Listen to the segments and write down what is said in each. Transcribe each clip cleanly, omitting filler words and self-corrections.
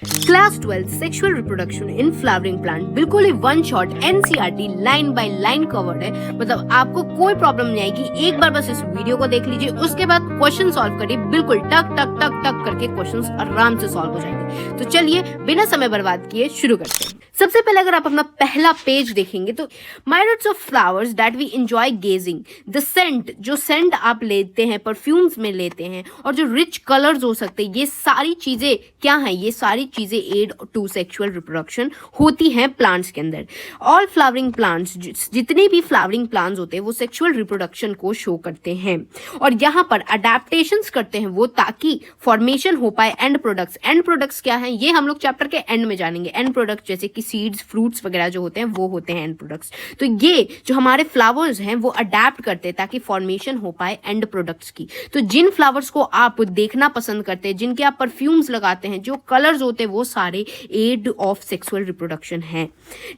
Class 12 sexual reproduction in flowering plant बिल्कुल ही one shot NCERT line by line covered है। मतलब आपको कोई प्रॉब्लम नहीं आएगी। एक बार बस इस वीडियो को देख लीजिए, उसके बाद क्वेश्चन सॉल्व करिए, बिल्कुल टक टक टक टक करके क्वेश्चंस आराम से सॉल्व हो जाएंगे। तो चलिए बिना समय बर्बाद किए शुरू करते हैं। सबसे पहले अगर आप अपना पहला पेज देखेंगे तो myriads of flowers that we enjoy gazing, the scent, जो सेंट आप लेते हैं परफ्यूम्स में लेते हैं, और जो रिच कलर्स हो सकते हैं, ये सारी चीजें क्या हैं? ये सारी चीजें एड टू सेक्सुअल रिप्रोडक्शन होती हैं प्लांट्स के अंदर। ऑल फ्लावरिंग प्लांट्स, जितने भी फ्लावरिंग प्लांट्स होते हैं वो सेक्सुअल रिप्रोडक्शन को शो करते हैं और यहाँ पर अडेप्टेशंस करते हैं वो, ताकि फॉर्मेशन हो पाए एंड प्रोडक्ट्स। एंड प्रोडक्ट्स क्या हैं ये हम लोग चैप्टर के एंड में जानेंगे। एंड प्रोडक्ट्स जैसे कि सीड्स, फ्रूट्स वगैरह जो होते हैं वो होते हैं एंड प्रोडक्ट्स। तो ये जो हमारे फ्लावर्स हैं वो अडेप्ट करते हैं ताकि फॉर्मेशन हो पाए एंड प्रोडक्ट्स की। तो जिन फ्लावर्स को आप देखना पसंद करते हैं, जिनके आप परफ्यूम्स लगाते हैं, जो कलर्स होते हैं, वो सारे एड ऑफ सेक्सुअल रिप्रोडक्शन है।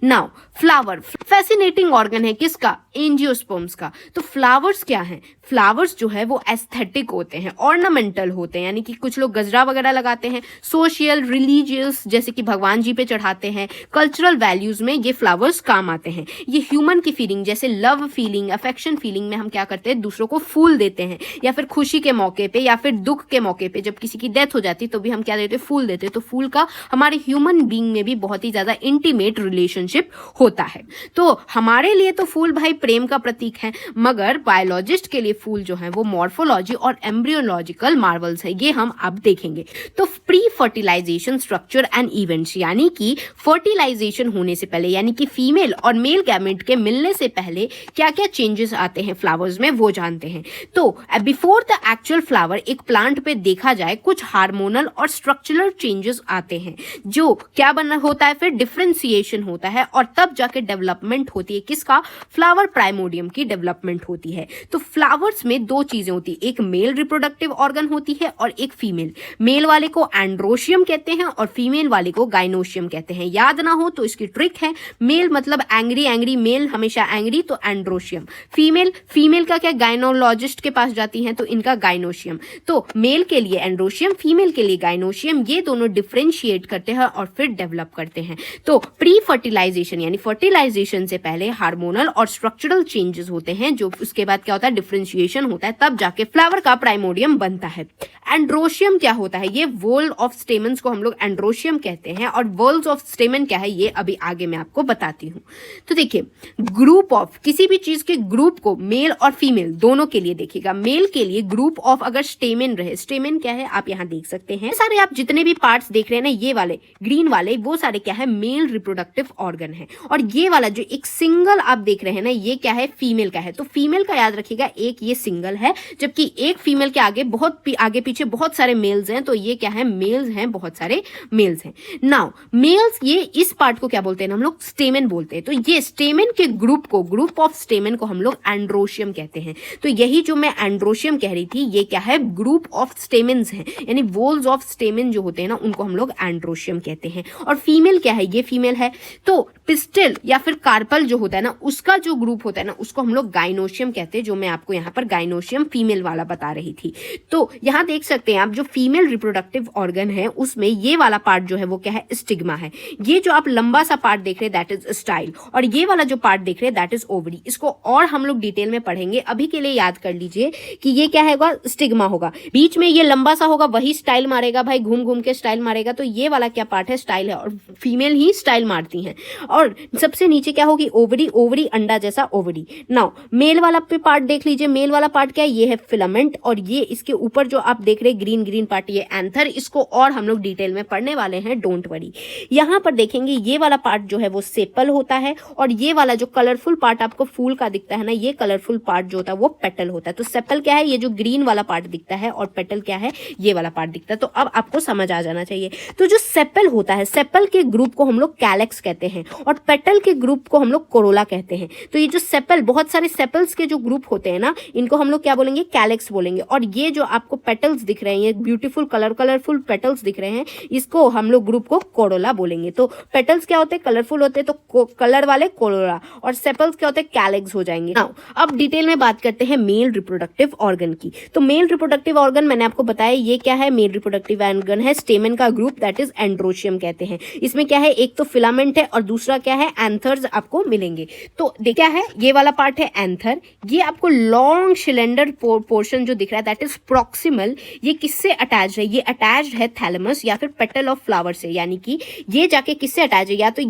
नाउ फ्लावर फैसिनेटिंग ऑर्गन है किसका? एंजियोस्पर्म्स का। तो फ्लावर्स क्या है? फ्लावर्स जो है वो एस्थेटिक होते हैं, ऑर्नामेंटल होते हैं, यानी कि कुछ लोग गजरा वगैरह लगाते हैं, सोशल, रिलीजियस, जैसे कि भगवान जी पे चढ़ाते हैं, कल्चरल वैल्यूज में ये फ्लावर्स काम आते हैं। ये ह्यूमन की फीलिंग जैसे लव फीलिंग, अफेक्शन फीलिंग में हम क्या करते हैं? दूसरों को फूल देते हैं, या फिर खुशी के मौके पे या फिर दुख के मौके पे, जब किसी की डेथ हो जाती तो भी हम क्या देते हैं? फूल देते हैं। तो फूल का हमारे ह्यूमन बीइंग में भी बहुत ही ज्यादा इंटीमेट रिलेशनशिप होता है। तो हमारे लिए तो फूल भाई प्रेम का प्रतीक है, मगर बायोलॉजिस्ट के लिए फूल जो है वो मॉर्फोलॉजी और एम्ब्रियोलॉजिकल मार्वल्स है। ये हम अब देखेंगे। तो pre fertilization structure and events, यानी कि फर्टिलाइजेशन होने से पहले, यानी कि फीमेल और मेल गैमेट के मिलने से पहले क्या क्या चेंजेस आते हैं फ्लावर्स में वो जानते हैं। तो बिफोर द एक्चुअल फ्लावर एक प्लांट पे देखा जाए कुछ हार्मोनल और स्ट्रक्चरल चेंजेस आते हैं, जो क्या बना होता है? फिर डिफरेंशिएशन होता है और तब जाके डेवलपमेंट होती है किसका? फ्लावर प्राइमोडियम की डेवलपमेंट होती है। तो फ्लावर्स में दो चीजें होती है, एक मेल रिप्रोडक्टिव ऑर्गन होती है और एक फीमेल। मेल वाले को एंड्रोशियम कहते हैं और फीमेल वाले को गाइनोशियम कहते हैं। याद ना हो तो इसकी ट्रिक है, मेल मतलब एंग्री एंग्री, मेल हमेशा एंग्री, तो एंड्रोशियम। फीमेल, फीमेल का क्या? गाइनोलॉजिस्ट के पास जाती हैं तो इनका गाइनोशियम। तो मेल के लिए एंड्रोशियम, फीमेल के लिए गाइनोशियम, ये दोनों डिफरेंशिएट करते हैं और फिर डेवलप करते हैं। तो प्री फर्टिलाइजेशन यानी फर्टिलाइजेशन से पहले हार्मोनल और स्ट्रक्चरल चेंजेस होते हैं, जो उसके बाद क्या होता है? डिफरेंशिएशन होता है, तब जाके फ्लावर का प्राइमोडियम बनता है। एंड्रोशियम क्या होता है? ये वॉल ऑफ स्टेमन्स को हम लोग एंड्रोशियम कहते हैं, और वॉल्स ऑफ स्टेमन क्या है ये अभी आगे मैं आपको बताती हूँ। तो देखिए, ग्रुप ऑफ, किसी भी चीज के ग्रुप को मेल और फीमेल दोनों के लिए देखिएगा। मेल के लिए ग्रुप ऑफ अगर स्टेमन रहे, स्टेमन क्या है आप यहाँ देख सकते हैं, सारे आप जितने भी पार्ट्स देख रहे हैं ना, ये वाले ग्रीन वाले, वो सारे क्या है? मेल रिप्रोडक्टिव ऑर्गन है। और ये वाला जो एक सिंगल आप देख रहे हैं ना, ये क्या है? फीमेल का है। तो फीमेल का याद रखिएगा, एक ये सिंगल है, जबकि एक फीमेल के आगे बहुत आगे पीछे बहुत सारे मेल्स हैं, तो ये क्या है? मेल्स हैं, बहुत सारे मेल्स हैं। नाउ मेल्स, ये इस पार्ट को क्या बोलते हैं? हम लोग स्टेमन बोलते हैं। तो ये स्टेमन के ग्रुप को, ग्रुप ऑफ स्टेमन को हम लोग एंड्रोशियम कहते हैं। तो यही जो मैं एंड्रोशियम कह रही थी, ये क्या है? ग्रुप ऑफ स्टेमन्स हैं, यानी वॉल्स ऑफ स्टेमन जो होते हैं ना, उनको हम लोग एंड्रोशियम कहते हैं। और फीमेल क्या है? ये फीमेल है। तो पिस्टल या फिर कार्पल जो होता है ना, उसका जो ग्रुप होता है ना, उसको हम लोग गाइनोशियम कहते हैं, जो मैं आपको यहाँ पर गाइनोशियम फीमेल वाला बता रही थी। तो यहाँ देख सकते हैं आप, जो फीमेल रिप्रोडक्टिव ऑर्गन है उसमें ये वाला पार्ट जो है वो क्या है? स्टिग्मा है। ये जो आप लंबा सा पार्ट देख रहे हैं दैट इज स्टाइल, और ये वाला जो पार्ट देख रहे हैं दैट इज ओवरी। इसको और हम लोग डिटेल में पढ़ेंगे, अभी के लिए याद कर लीजिए कि ये क्या होगा? स्टिग्मा होगा। बीच में ये लंबा सा होगा, वही स्टाइल मारेगा भाई, घूम घूम के स्टाइल मारेगा। तो ये वाला क्या पार्ट है? स्टाइल है, और फीमेल ही स्टाइल मारती हैं। और सबसे नीचे क्या होगी? ओवरी, ओवरी अंडा जैसा ओवरी। नाउ मेल वाला पे पार्ट देख लीजिए, मेल वाला पार्ट क्या है? ये है फिलामेंट, और ये इसके ऊपर जो आप देख रहे हैं ग्रीन ग्रीन पार्ट, ये एंथर। इसको और हम लोग डिटेल में पढ़ने वाले हैं, डोंट वरी। यहाँ पर देखेंगे ये वाला पार्ट जो है वो सेपल होता है, और ये वाला जो कलरफुल पार्ट आपको फूल का दिखता है ना, ये कलरफुल पार्ट जो होता है वो पेटल होता है। तो सेपल क्या है? ये जो ग्रीन वाला पार्ट दिखता है, और पेटल क्या है? ये वाला पार्ट दिखता है। तो अब आपको समझ आ जाना चाहिए। तो जो सेपल होता है, सेपल के ग्रुप को हम लोग कैलेक्स कहते हैं, और पेटल के ग्रुप को हम लोग कोरोला कहते हैं। तो ये जो सेपल, बहुत सारे सेपल्स के जो ग्रुप होते हैं ना, इनको हम लोग क्या बोलेंगे? कैलेक्स बोलेंगे। और ये जो आपको पेटल्स दिख रहे हैं, ये ब्यूटीफुल कलरफुल पेटल्स दिख रहे हैं, इसको हम लोग ग्रुप को कोरोला बोलेंगे। तो पेटल्स क्या होते हैं, कलरफुल होते हैं, तो कलर वाले कोरोला, और सेपल्स क्या होते हैं, कैलिक्स हो जाएंगे। नाउ अब डिटेल में बात करते हैं मेल रिप्रोडक्टिव ऑर्गन की। तो मेल रिप्रोडक्टिव ऑर्गन मैंने आपको बताया ये क्या है, मेल रिप्रोडक्टिव ऑर्गन है स्टेमन का ग्रुप, दैट इज एंड्रोशियम कहते हैं। इसमें क्या है, एक तो फिलामेंट है और दूसरा क्या है, एंथर्स आपको मिलेंगे। तो क्या है, ये वाला पार्ट है एंथर, ये आपको लॉन्ग सिलेंडर पोर्शन जो दिख रहा है दैट इज प्रॉक्सिमल, ये किससे अटैच्ड है, ये अटैच्ड है थैलेमस या फिर पेटल ऑफ फ्लावर से, यानी कि ये जाके किससे अटैच है, या तो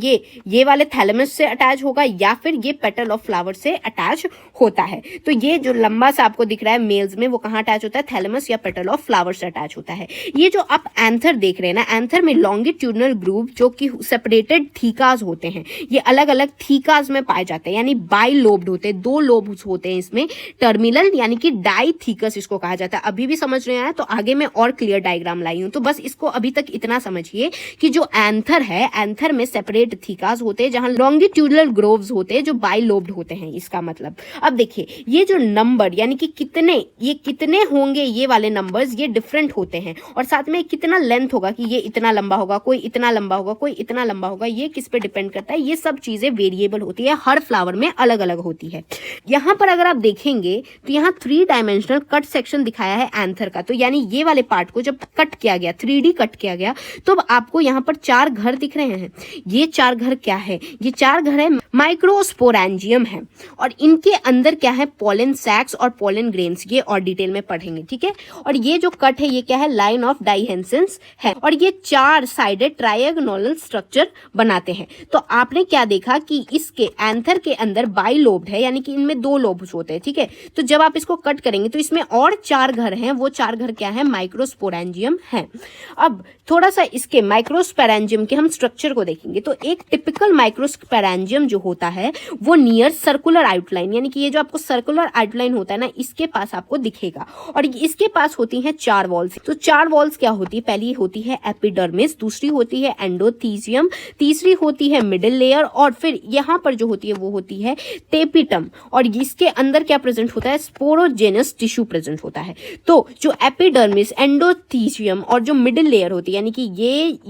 ये वाले थैलेमस से अटैच होगा या फिर ये पेटल ऑफ फ्लावर से अटैच होता है। तो ये जो लंबा सा आपको दिख रहा है मेल्स में, वो कहाँ अटैच होता है, थैलेमस या पेटल ऑफ फ्लावर से अटैच होता है। ये जो आप एंथर देख रहे हैं ना, एंथर में लॉन्गिट्यूडनल ग्रुप जो कि सेपरेटेड थीकाज होते हैं, ये अलग अलग थीकाज में पाए जाते हैं, यानी बाई लोब्ड होते हैं, 2 लोब्स होते हैं इसमें, टर्मिनल यानी कि डाइथीकस इसको कहा जाता है। अभी भी समझ रहे हैं तो आगे मैं और क्लियर डायग्राम लाई हूं, तो बस इसको अभी तक इतना समझिए कि जो एंथर है, एंथर में सेपरेट थीकाज होते हैं जहां लॉन्गिट्यूडनल ग्रोव्स होते हैं जो बाई लोब्ड होते हैं, इसका मतलब। अब देखिए ये जो नंबर यानी कि कितने होंगे, ये वाले नंबर्स ये डिफरेंट होते हैं, और साथ में कितना लेंथ होगा कि ये इतना लंबा होगा, कोई इतना लंबा होगा, कोई इतना लंबा होगा, ये किस पे डिपेंड करता है, ये सब चीजें वेरिएबल होती है, हर फ्लावर में अलग अलग होती है। यहां पर अगर आप देखेंगे तो यहाँ 3 डायमेंशनल कट सेक्शन दिखाया है एंथर का, तो यानी ये वाले पार्ट को जब कट किया गया, 3D कट किया गया, तो आपको यहाँ पर 4 घर दिख रहे हैं। ये 4 घर क्या है, ये 4 घर है माइक्रोस्पोरेंजियम है, और इनके अंदर क्या है, पोलन सैक्स और पोलन ग्रेन्स, ये और डिटेल में पढ़ेंगे, ठीक है। और ये जो कट है ये क्या है, लाइन ऑफ डाइहेंसेंस है, और ये 4 साइडेड ट्रायगोनल स्ट्रक्चर बनाते हैं। तो आपने क्या देखा कि इसके एंथर के अंदर बाई लोब्ड है, यानी कि इनमें 2 लोब्स होते हैं, ठीक है। तो जब आप इसको कट करेंगे तो इसमें और 4 घर हैं, वो 4 घर क्या है, माइक्रोस्पोरेंजियम है। अब थोड़ा सा इसके माइक्रोस्पोरेंजियम के हम स्ट्रक्चर को देखेंगे, तो एक टिपिकल माइक्रोस्पोरेंजियम जो होता है वो नियर सर्कुलर आउटलाइन, यानी कि ये जो आपको सर्कुलर आउटलाइन होता है ना, इसके पास आपको दिखेगा, और इसके पास होती हैं 4 वॉल्स। तो 4 वॉल्स क्या होती है, पहली होती है एपिडर्मिस, दूसरी होती है एंडोथीसियम, तीसरी होती है मिडिल लेयर, और फिर यहाँ पर जो होती है वो होती है टेपिटम, और इसके अंदर क्या प्रेजेंट होता है, स्पोरोजेनस टिश्यू प्रेजेंट होता है। तो जो एपिडर्मिस, एंडोथीसियम और जो मिडिल लेयर होती है, यानी कि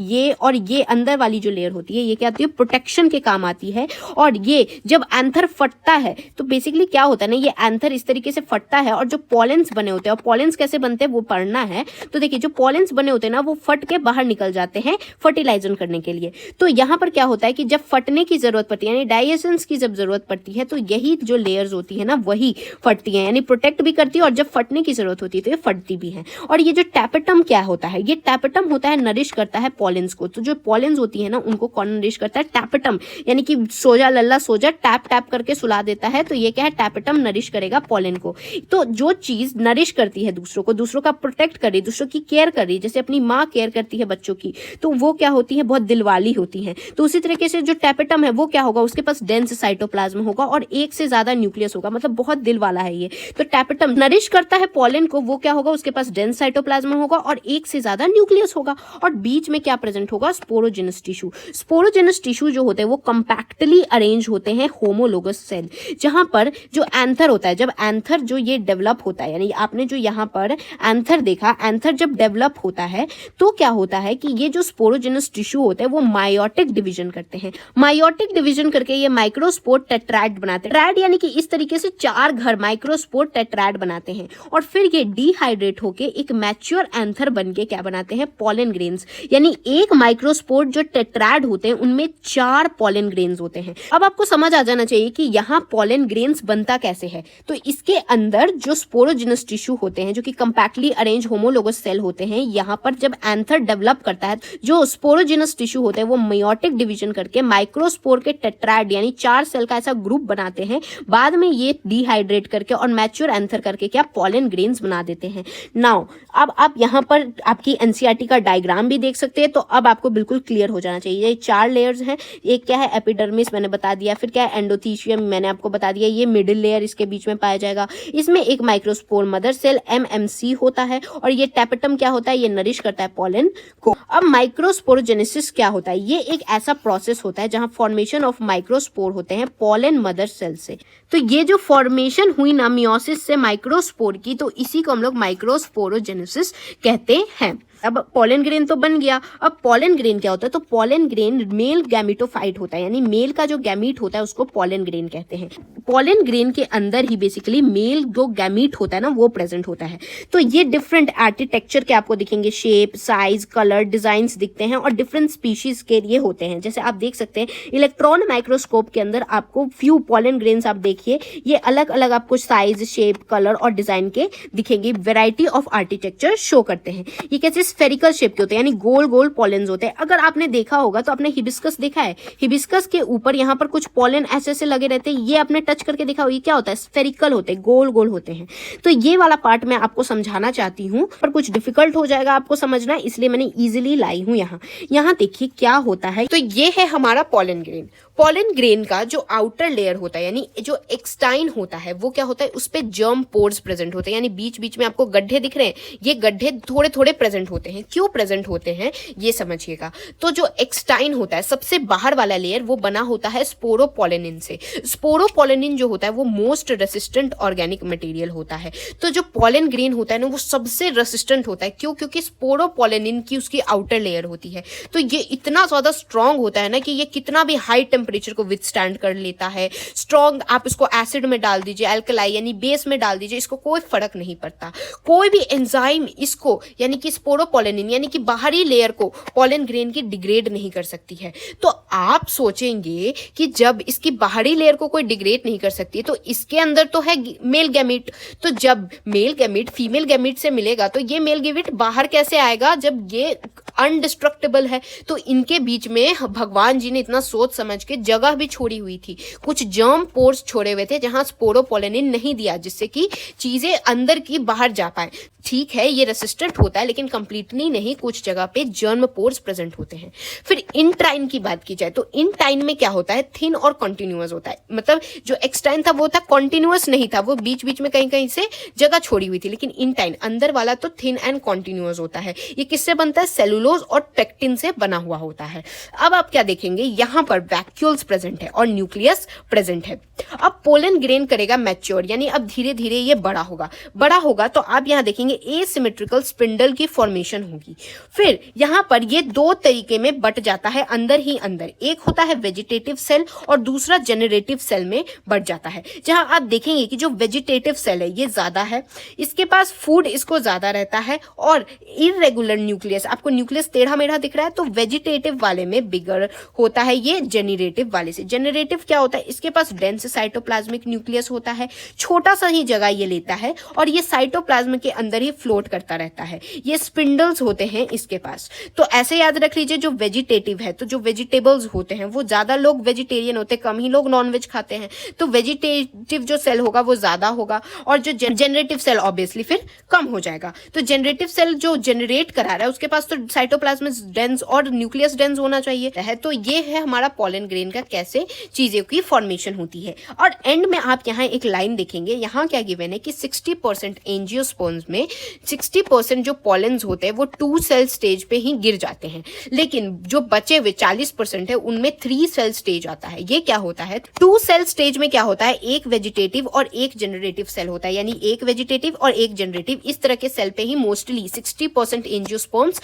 ये और ये अंदर वाली जो लेयर होती है, ये क्या होती है, प्रोटेक्शन के काम आती है। और ये जब एंथर फटता है तो बेसिकली क्या होता है ना, ये एंथर इस तरीके से फटता है, और जो पॉलेंस बने होते हैं, और पॉलेंस कैसे बनते हैं वो पढ़ना है। तो देखिए जो पॉलेंस बने होते हैं ना, वो फट के बाहर निकल जाते हैं फर्टिलाइजन करने के लिए। तो यहाँ पर क्या होता है कि जब फटने की जरूरत पड़ती है, यानी डाइजेशंस की जब जरूरत पड़ती है, तो यही जो लेयर्स होती है ना वही फटती है, यानी प्रोटेक्ट भी करती है, और जब फटने की जरूरत होती है तो ये फटती भी है। और ये जो टैपेटम क्या होता है, ये टैपेटम होता है, नरिश करता है पॉलेंस को। तो जो पॉलेंस होती है ना, उनको कौन नरिश करता है, टैपेटम, यानी कि सोजा लल्ला सोजा, टैप टैप करके सुला देता है, तो ये क्या है, टैपेटम नरिश करेगा पॉलेन को। तो जो चीज नरिश करती है दूसरों को, दूसरों का प्रोटेक्ट कर रही, दूसरों की केयर कर रही, जैसे अपनी माँ केयर करती है बच्चों की, तो वो क्या होती है, बहुत दिलवाली होती है। तो उसी तरीके से जो टैपेटम है वो क्या होगा, उसके पास डेंस साइटोप्लाज्म होगा और एक से ज्यादा न्यूक्लियस होगा, मतलब बहुत दिल वाला है ये। तो टैपेटम नरिश करता है पॉलेन को, वो क्या होगा, उसके पास डेंस साइटोप्लाज्म होगा और एक से ज्यादा न्यूक्लियस होगा, और बीच में क्या प्रेजेंट होगा, स्पोरोजेनस टिश्यू। स्पोरोजेनस टिश्यू जो होते हैं वो कंपैक्टली अरेंज होते हैं होमोलोगस सेल, जहां पर जो एंथर होता है, जब एंथर जो ये डेवलप होता है, यानी आपने जो यहाँ पर एंथर देखा, एंथर जब डेवलप होता है तो क्या होता है कि ये जो स्पोरोजेनस टिश्यू होते हैं वो मायोटिक डिवीजन करते हैं। मायोटिक डिवीजन करके ये माइक्रोस्पोर टेट्राइड बनाते हैं। टेट्राइड यानी कि इस तरीके से 4 घर माइक्रोस्पोर टेट्राइड बनाते हैं, और फिर ये डिहाइड्रेट होके एक मैच्योर एंथर बनके क्या बनाते हैं, पॉलन ग्रेन्स, यानी एक माइक्रोस्पोर जो टेट्राइड होते हैं उनमें 4 पॉलन ग्रेन्स होते हैं। अब आपको समझ आ जाना चाहिए कि यहाँ पॉलन ग्रेन्स बनता कैसे है। तो इसके अंदर जो स्पोरोजेनस टिश्यू होते हैं, जो कि कंपैक्टली अरेंज होमोलोगस सेल होते हैं, यहाँ पर जब एंथर डेवलप करता है, जो स्पोरोजेनस टिश्यू होते हैं वो मेयोटिक डिवीजन करके माइक्रोस्पोर के टेट्राइड यानी 4 सेल का ऐसा ग्रुप बनाते हैं। बाद में ये डिहाइड्रेट करके और मैच्योर एंथर करके क्या पॉलन ग्रेन्स बना देते हैं। नाउ अब आप यहाँ पर आपकी एनसीईआरटी का डायग्राम भी देख सकते हैं, तो अब आपको बिल्कुल क्लियर हो जाना चाहिए। ये 4 लेयर्स हैं, एक क्या है एपिडर्मिस मैंने बता दिया, फिर क्या है एंडोथीसियम मैंने आपको बता दिया, ये मिडिल लेयर इसके बीच में पाया जाएगा, इसमें एक माइक्रोस्पोर मदर सेल MMC होता है, और ये टैपेटम क्या होता है, ये नरिश करता है पॉलन को। अब माइक्रोस्पोरोजेनेसिस क्या होता है, ये एक ऐसा प्रोसेस होता है जहां फॉर्मेशन ऑफ माइक्रोस्पोर होते हैं पॉलन मदर सेल से। तो ये जो फॉर्मेशन हुई ना मियोसिस से माइक्रोस्पोर की, तो इसी को हम लोग माइक्रोस्पोरोजेनेसिस कहते हैं। अब पॉलन ग्रेन तो बन गया। अब पॉलन ग्रेन क्या होता है? तो पॉलन ग्रेन मेल गैमेटोफाइट होता है, यानी मेल का जो गैमीट होता है उसको पॉलन ग्रेन कहते हैं। पॉलन ग्रेन के अंदर ही बेसिकली मेल जो गैमीट होता है ना वो प्रेजेंट होता है। तो ये डिफरेंट आर्किटेक्चर के आपको दिखेंगे, शेप, साइज, कलर, डिजाइन्स दिखते हैं और डिफरेंट स्पीशीज के लिए होते हैं। जैसे आप देख सकते हैं इलेक्ट्रॉन माइक्रोस्कोप के अंदर आपको फ्यू पॉलन ग्रेन्स आप देखिए, ये अलग अलग आपको साइज, शेप, कलर और डिजाइन के दिखेंगे, वैरायटी ऑफ आर्किटेक्चर शो करते हैं। ये कैसे स्फेरिकल शेप के होते हैं, यानी गोल गोल पॉलेंस होते हैं। अगर आपने देखा होगा तो आपने हिबिस्कस देखा है, हिबिस्कस के ऊपर यहाँ पर कुछ पॉलन ऐसे ऐसे लगे रहते हैं, ये आपने टच करके देखा होगा, ये क्या होता है? स्फेरिकल होते हैं, गोल गोल होते हैं। तो ये वाला पार्ट मैं आपको समझाना चाहती हूँ, पर कुछ डिफिकल्ट हो जाएगा आपको समझना, इसलिए मैंने इजीली लाई हूँ। यहाँ देखिए क्या होता है। तो ये है हमारा पॉलन ग्रेन। पॉलन ग्रेन का जो आउटर लेयर होता है, यानी जो एक्सटाइन होता है, वो क्या होता है? उस पे जर्म पोर्स प्रेजेंट होते हैं, यानी बीच बीच में आपको गड्ढे दिख रहे हैं, ये गड्ढे थोड़े थोड़े प्रेजेंट होते हैं। क्यों प्रेजेंट होते हैं ये समझिएगा। तो जो एक्सटाइन होता है, सबसे बाहर वाला लेयर, वो बना होता है स्पोरोपोलेनिन से। स्पोरोपोलेनिन जो होता है वो मोस्ट रेसिस्टेंट ऑर्गेनिक मटेरियल होता है। तो जो पॉलन ग्रेन होता है ना वो सबसे रेसिस्टेंट होता है। क्यों? क्योंकि स्पोरोपोलेनिन की उसकी आउटर लेयर होती है। तो ये इतना ज्यादा स्ट्रांग होता है ना कि ये कितना भी हाई टेम्परेचर को विथस्टैंड कर लेता है। स्ट्रॉन्ग, आप इसको एसिड में डाल दीजिए, अल्कलाई यानी बेस में डाल दीजिए, इसको कोई फर्क नहीं पड़ता। कोई भी एंजाइम इसको, यानी कि स्पोरोपोलेनिन यानी कि बाहरी लेयर को पॉलन ग्रेन की डिग्रेड नहीं कर सकती है। तो आप सोचेंगे कि जब इसकी बाहरी लेयर को कोई डिग्रेड नहीं कर सकती है तो इसके अंदर तो है मेल गैमीट। तो जब मेल गैमीट फीमेल गैमीट से मिलेगा तो ये मेल गैमीट बाहर कैसे आएगा जब ये अनडिस्ट्रक्टेबल है? तो इनके बीच में भगवान जी ने इतना सोच समझ के जगह भी छोड़ी हुई थी, कुछ जर्म पोर्स छोड़े हुए थे जहां स्पोरोपोलेनिन नहीं दिया, जिससे कि चीजें अंदर की बाहर जा पाए। ठीक है, ये रेसिस्टेंट होता है लेकिन कंप्लीटली नहीं, कुछ जगह पे जर्म पोर्स प्रेजेंट होते हैं। फिर इंटाइन की बात की जाए तो इंटाइन में क्या होता है? थिन और कॉन्टिन्यूअस होता है। मतलब जो एक्सटाइन था वो था कॉन्टिन्यूअस नहीं था, वो बीच बीच में कहीं कहीं से जगह छोड़ी हुई थी। लेकिन इंटाइन अंदर वाला तो थिन एंड कॉन्टिन्यूअस होता है। ये किससे बनता है? सेलुलोज और पेक्टिन से बना हुआ होता है। अब आप क्या देखेंगे, यहां पर वैक्यूल्स प्रेजेंट है और न्यूक्लियस प्रेजेंट है। अब पोलन ग्रेन करेगा मैच्योर, यानी अब धीरे धीरे ये बड़ा होगा तो आप यहां देखेंगे एसिमेट्रिकल स्पिंडल की फॉर्मेशन होगी। फिर यहां पर ये दो तरीके में बट जाता है अंदर ही अंदर, एक होता है वेजिटेटिव सेल और दूसरा जेनरेटिव सेल में बट जाता है। जहां आप देखेंगे कि जो वेजिटेटिव सेल है ये ज्यादा है, इसके पास फूड इसको ज्यादा रहता है और इरेगुलर न्यूक्लियस, आपको न्यूक्लियस टेढ़ा मेढ़ा दिख रहा है तो वेजिटेटिव वाले में बिगर होता है ये जेनरेटिव वाले से। जेनरेटिव क्या होता है? इसके पास डेंस साइटोप्लाज्मिक न्यूक्लियस होता है, छोटा सा ही जगह ये लेता है और ये साइटोप्लाज्म के अंदर ही फ्लोट करता रहता है। ये स्पिंडल्स होते हैं इसके पास। तो ऐसे याद रख लीजिए, जो वेजिटेटिव है तो जो वेजिटेबल्स होते हैं वो ज्यादा लोग वेजिटेरियन होते हैं, कम ही लोग नॉनवेज खाते हैं, तो वेजिटेटिव जो सेल होगा वो ज्यादा होगा और जो जेनरेटिव सेल ऑब्वियसली फिर कम हो जाएगा। तो जेनरेटिव सेल जो जनरेट करा रहा है उसके पास तो साइटोप्लाज्म डेंस और न्यूक्लियस डेंस होना चाहिए। तो ये है हमारा पॉलन ग्रेन का कैसे चीजों की फॉर्मेशन होती है। और एंड में आप यहाँ एक लाइन देखेंगे, यहाँ क्या गिवन है कि 60% एंजियोस्पर्म्स में 60% जो पॉलेंस होते हैं वो 2 सेल स्टेज पे ही गिर जाते हैं, लेकिन जो बचे हुए 40% है उनमें 3 सेल स्टेज आता है। ये क्या होता है? 2 सेल स्टेज में क्या होता है? एक वेजिटेटिव और एक जनरेटिव सेल होता है, यानी एक वेजिटेटिव और एक जनरेटिव, इस तरह के सेल पे ही मोस्टली 60% एंजियोस्पर्म्स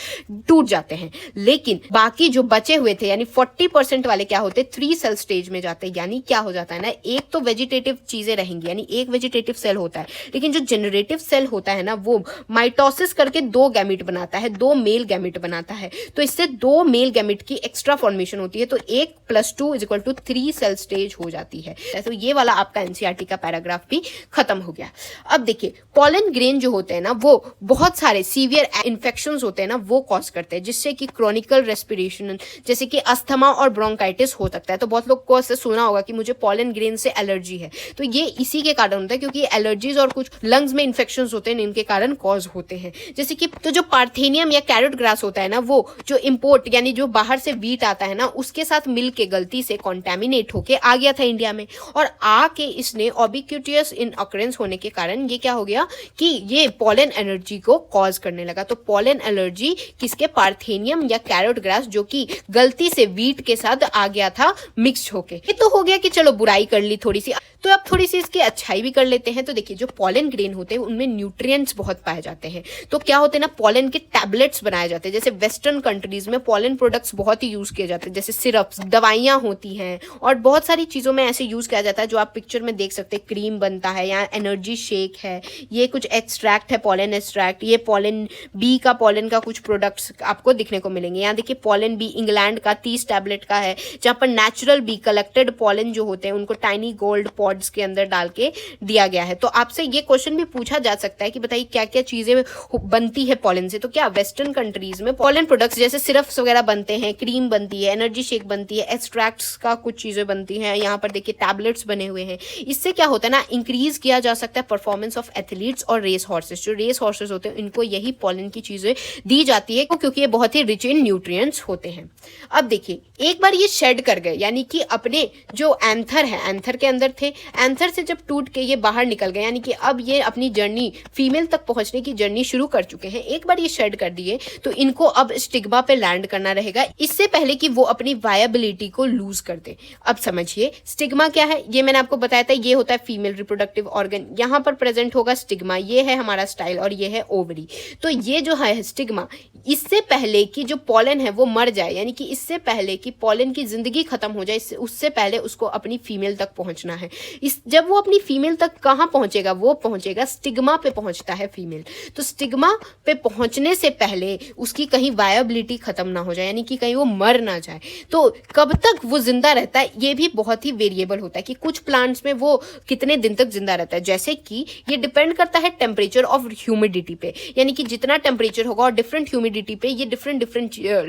टूट जाते हैं। लेकिन बाकी जो बचे हुए थे यानी 40% वाले क्या होते? 3 सेल स्टेज में जाते हैं। यानी क्या हो जाता है ना, एक तो वेजिटेटिव चीजें रहेंगी, यानी एक वेजिटेटिव सेल होता है, लेकिन जो जनरेटिव सेल होता है ना वो माइटोसिस करके 2 गैमीट बनाता है, 2 मेल गैमीट बनाता है। तो इससे 2 मेल गैमीट की एक्स्ट्रा फॉर्मेशन होती है, तो 1 + 2 = 3 सेल स्टेज हो जाती है। तो ये वाला आपका एनसीईआरटी का पैराग्राफ भी खत्म हो गया। अब देखिए, पॉलन ग्रेन जो होते हैं ना वो बहुत सारे सीवियर इन्फेक्शंस होते हैं ना वो कॉज करते हैं, जिससे कि क्रॉनिकल रेस्पिरेशन जैसे कि अस्थमा और ब्रोंकाइटिस हो सकता है। तो बहुत लोग को ऐसे सुना होगा कि मुझे पॉलन ग्रेन से एलर्जी है, तो ये इसी के कारण होता है, क्योंकि एलर्जीज और कुछ लंग्स में इन्फेक्शंस होते हैं इनके कारण कॉज होते हैं। जैसे कि तो जो पार्थेनियम या कैरोट ग्रास होता है ना वो जो इंपोर्ट यानी जो बाहर से वीट आता है ना उसके साथ मिल के गलती से कॉन्टेमिनेट होके आ गया था इंडिया में, और आके इसने ऑबिक्यूटियस इन ऑकरेंस होने के कारण ये क्या हो गया कि ये पॉलन एलर्जी को कॉज करने लगा। तो पॉलन एलर्जी किसके? पार्थेनियम या कैरोट ग्रास, जो कि गलती से वीट के साथ आ गया था मिक्स होके। ये तो हो गया कि चलो बुराई कर ली थोड़ी सी। तो अब थोड़ी सी इसकी अच्छाई भी कर लेते हैं। तो देखिए जो पॉलन ग्रेन होते हैं उनमें न्यूट्रिएंट्स बहुत पाए जाते हैं। तो क्या होते हैं ना, पॉलन के टैबलेट्स बनाए जाते हैं। जैसे वेस्टर्न कंट्रीज में पॉलन प्रोडक्ट्स बहुत ही यूज किए जाते हैं, जैसे सिरप्स, दवाइयाँ होती हैं और बहुत सारी चीज़ों में ऐसे यूज किया जाता है जो आप पिक्चर में देख सकते हैं। क्रीम बनता है, यहाँ एनर्जी शेक है, ये कुछ एक्सट्रैक्ट है, पॉलन एक्सट्रैक्ट, ये पॉलन बी का, पॉलन का कुछ प्रोडक्ट्स आपको दिखने को मिलेंगे। यहाँ देखिए पॉलन बी इंग्लैंड का 30 टैबलेट का है, जहाँ पर नेचुरल बी कलेक्टेड पॉलन जो होते हैं उनको टाइनी गोल्ड पॉड्स के अंदर डाल के दिया गया है। तो आपसे ये क्वेश्चन भी पूछा जा सकता है कि बताइए क्या क्या चीजें बनती है पॉलन से। तो क्या वेस्टर्न कंट्रीज में पॉलन प्रोडक्ट्स जैसे सिरप्स वगैरह बनते हैं, क्रीम बनती है, एनर्जी शेक बनती है, एक्सट्रैक्ट्स का कुछ चीजें बनती हैं, यहाँ पर देखिए टैबलेट्स बने हुए हैं। इससे क्या होता है ना, इंक्रीज किया जा सकता है परफॉर्मेंस ऑफ एथलीट्स और रेस हॉर्सेस। जो रेस हॉर्सेस होते हैं इनको यही पॉलन की चीजें दी जाती है क्योंकि ये बहुत ही रिच इन न्यूट्रिएंट्स होते हैं। अब देखिए एक बार ये शेड कर गए, यानी कि अपने जो एंथर है, एंथर के अंदर थे, एंथर से जब टूट के ये बाहर निकल गए, यानी कि अब ये अपनी जर्नी फीमेल तक पहुंचने की जर्नी शुरू कर चुके हैं। एक बार ये शेड कर दिए तो इनको अब स्टिग्मा पे लैंड करना रहेगा, इससे पहले कि वो अपनी वायबिलिटी को लूज कर दे। अब समझिए स्टिग्मा क्या है, ये मैंने आपको बताया था, ये होता है फीमेल रिप्रोडक्टिव ऑर्गन। यहाँ पर प्रेजेंट होगा स्टिग्मा, ये है हमारा स्टाइल और ये है ओवरी। तो ये जो है स्टिग्मा, इससे पहले कि जो पॉलन है वो मर जाए, यानी कि इससे पहले कि पॉलन की जिंदगी खत्म हो जाए, उससे पहले उसको अपनी फीमेल तक पहुंचना है। जब वो अपनी फीमेल तक कहां पहुंचेगा, वो पहुंचेगा स्टिग्मा पे पहुंचता है फीमेल। तो स्टिग्मा पे पहुंचने से पहले उसकी कहीं वायबिलिटी खत्म ना हो जाए, यानी कि कहीं वो मर ना जाए। तो कब तक वो जिंदा रहता है ये भी बहुत ही वेरिएबल होता है कि कुछ प्लांट्स में वो कितने दिन तक जिंदा रहता है। जैसे कि ये डिपेंड करता है टेम्परेचर और ह्यूमिडिटी पे, यानी कि जितना टेम्परेचर होगा और डिफरेंट ह्यूमिडिटी पे ये डिफरेंट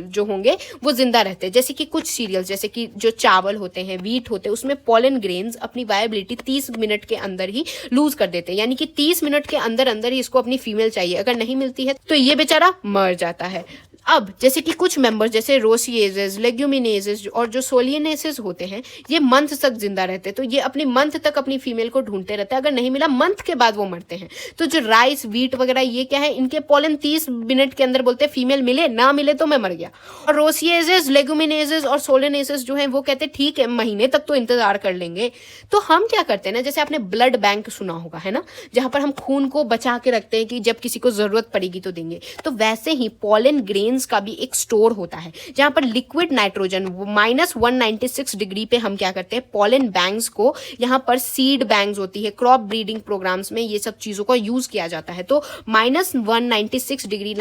जो होंगे वो जिंदा रहते हैं। जैसे कि कुछ सीरियल्स, जैसे कि जो चावल होते हैं, व्हीट होते हैं, उसमें पॉलन ग्रेन्स अपनी वायबिलिटी 30 मिनट के अंदर ही लूज कर देते हैं, यानी कि 30 मिनट के अंदर अंदर ही इसको अपनी फीमेल चाहिए। अगर नहीं मिलती है तो ये बेचारा मर जाता है। अब जैसे कि कुछ मेंबर्स जैसे रोसिएजेस, लेग्यूमिनेजेस और जो सोलियनेसेस होते हैं ये मंथ तक जिंदा रहते हैं। तो ये अपनी मंथ तक अपनी फीमेल को ढूंढते रहते हैं, अगर नहीं मिला मंथ के बाद वो मरते हैं। तो जो राइस, व्हीट वगैरह ये क्या है, इनके पॉलन 30 मिनट के अंदर बोलते हैं फीमेल मिले, ना मिले तो मैं मर गया। और रोसिएजेस, लेग्यूमिनेजेस और सोलियनेसेस जो है वो कहते हैं ठीक है महीने तक तो इंतजार कर लेंगे। तो हम क्या करते हैं ना, जैसे आपने ब्लड बैंक सुना होगा, है ना, जहां पर हम खून को बचा के रखते हैं कि जब किसी को जरूरत पड़ेगी तो देंगे। तो वैसे ही पॉलन ग्रेन्स का भी एक स्टोर होता है जहां पर लिक्विड नाइट्रोजन -196 डिग्री पे हम क्या करते हैं, पॉलन बैंक्स को, यहां पर सीड बैंक्स होती है, क्रॉप ब्रीडिंग प्रोग्राम्स में ये सब चीजों का यूज किया जाता है। तो -196 डिग्री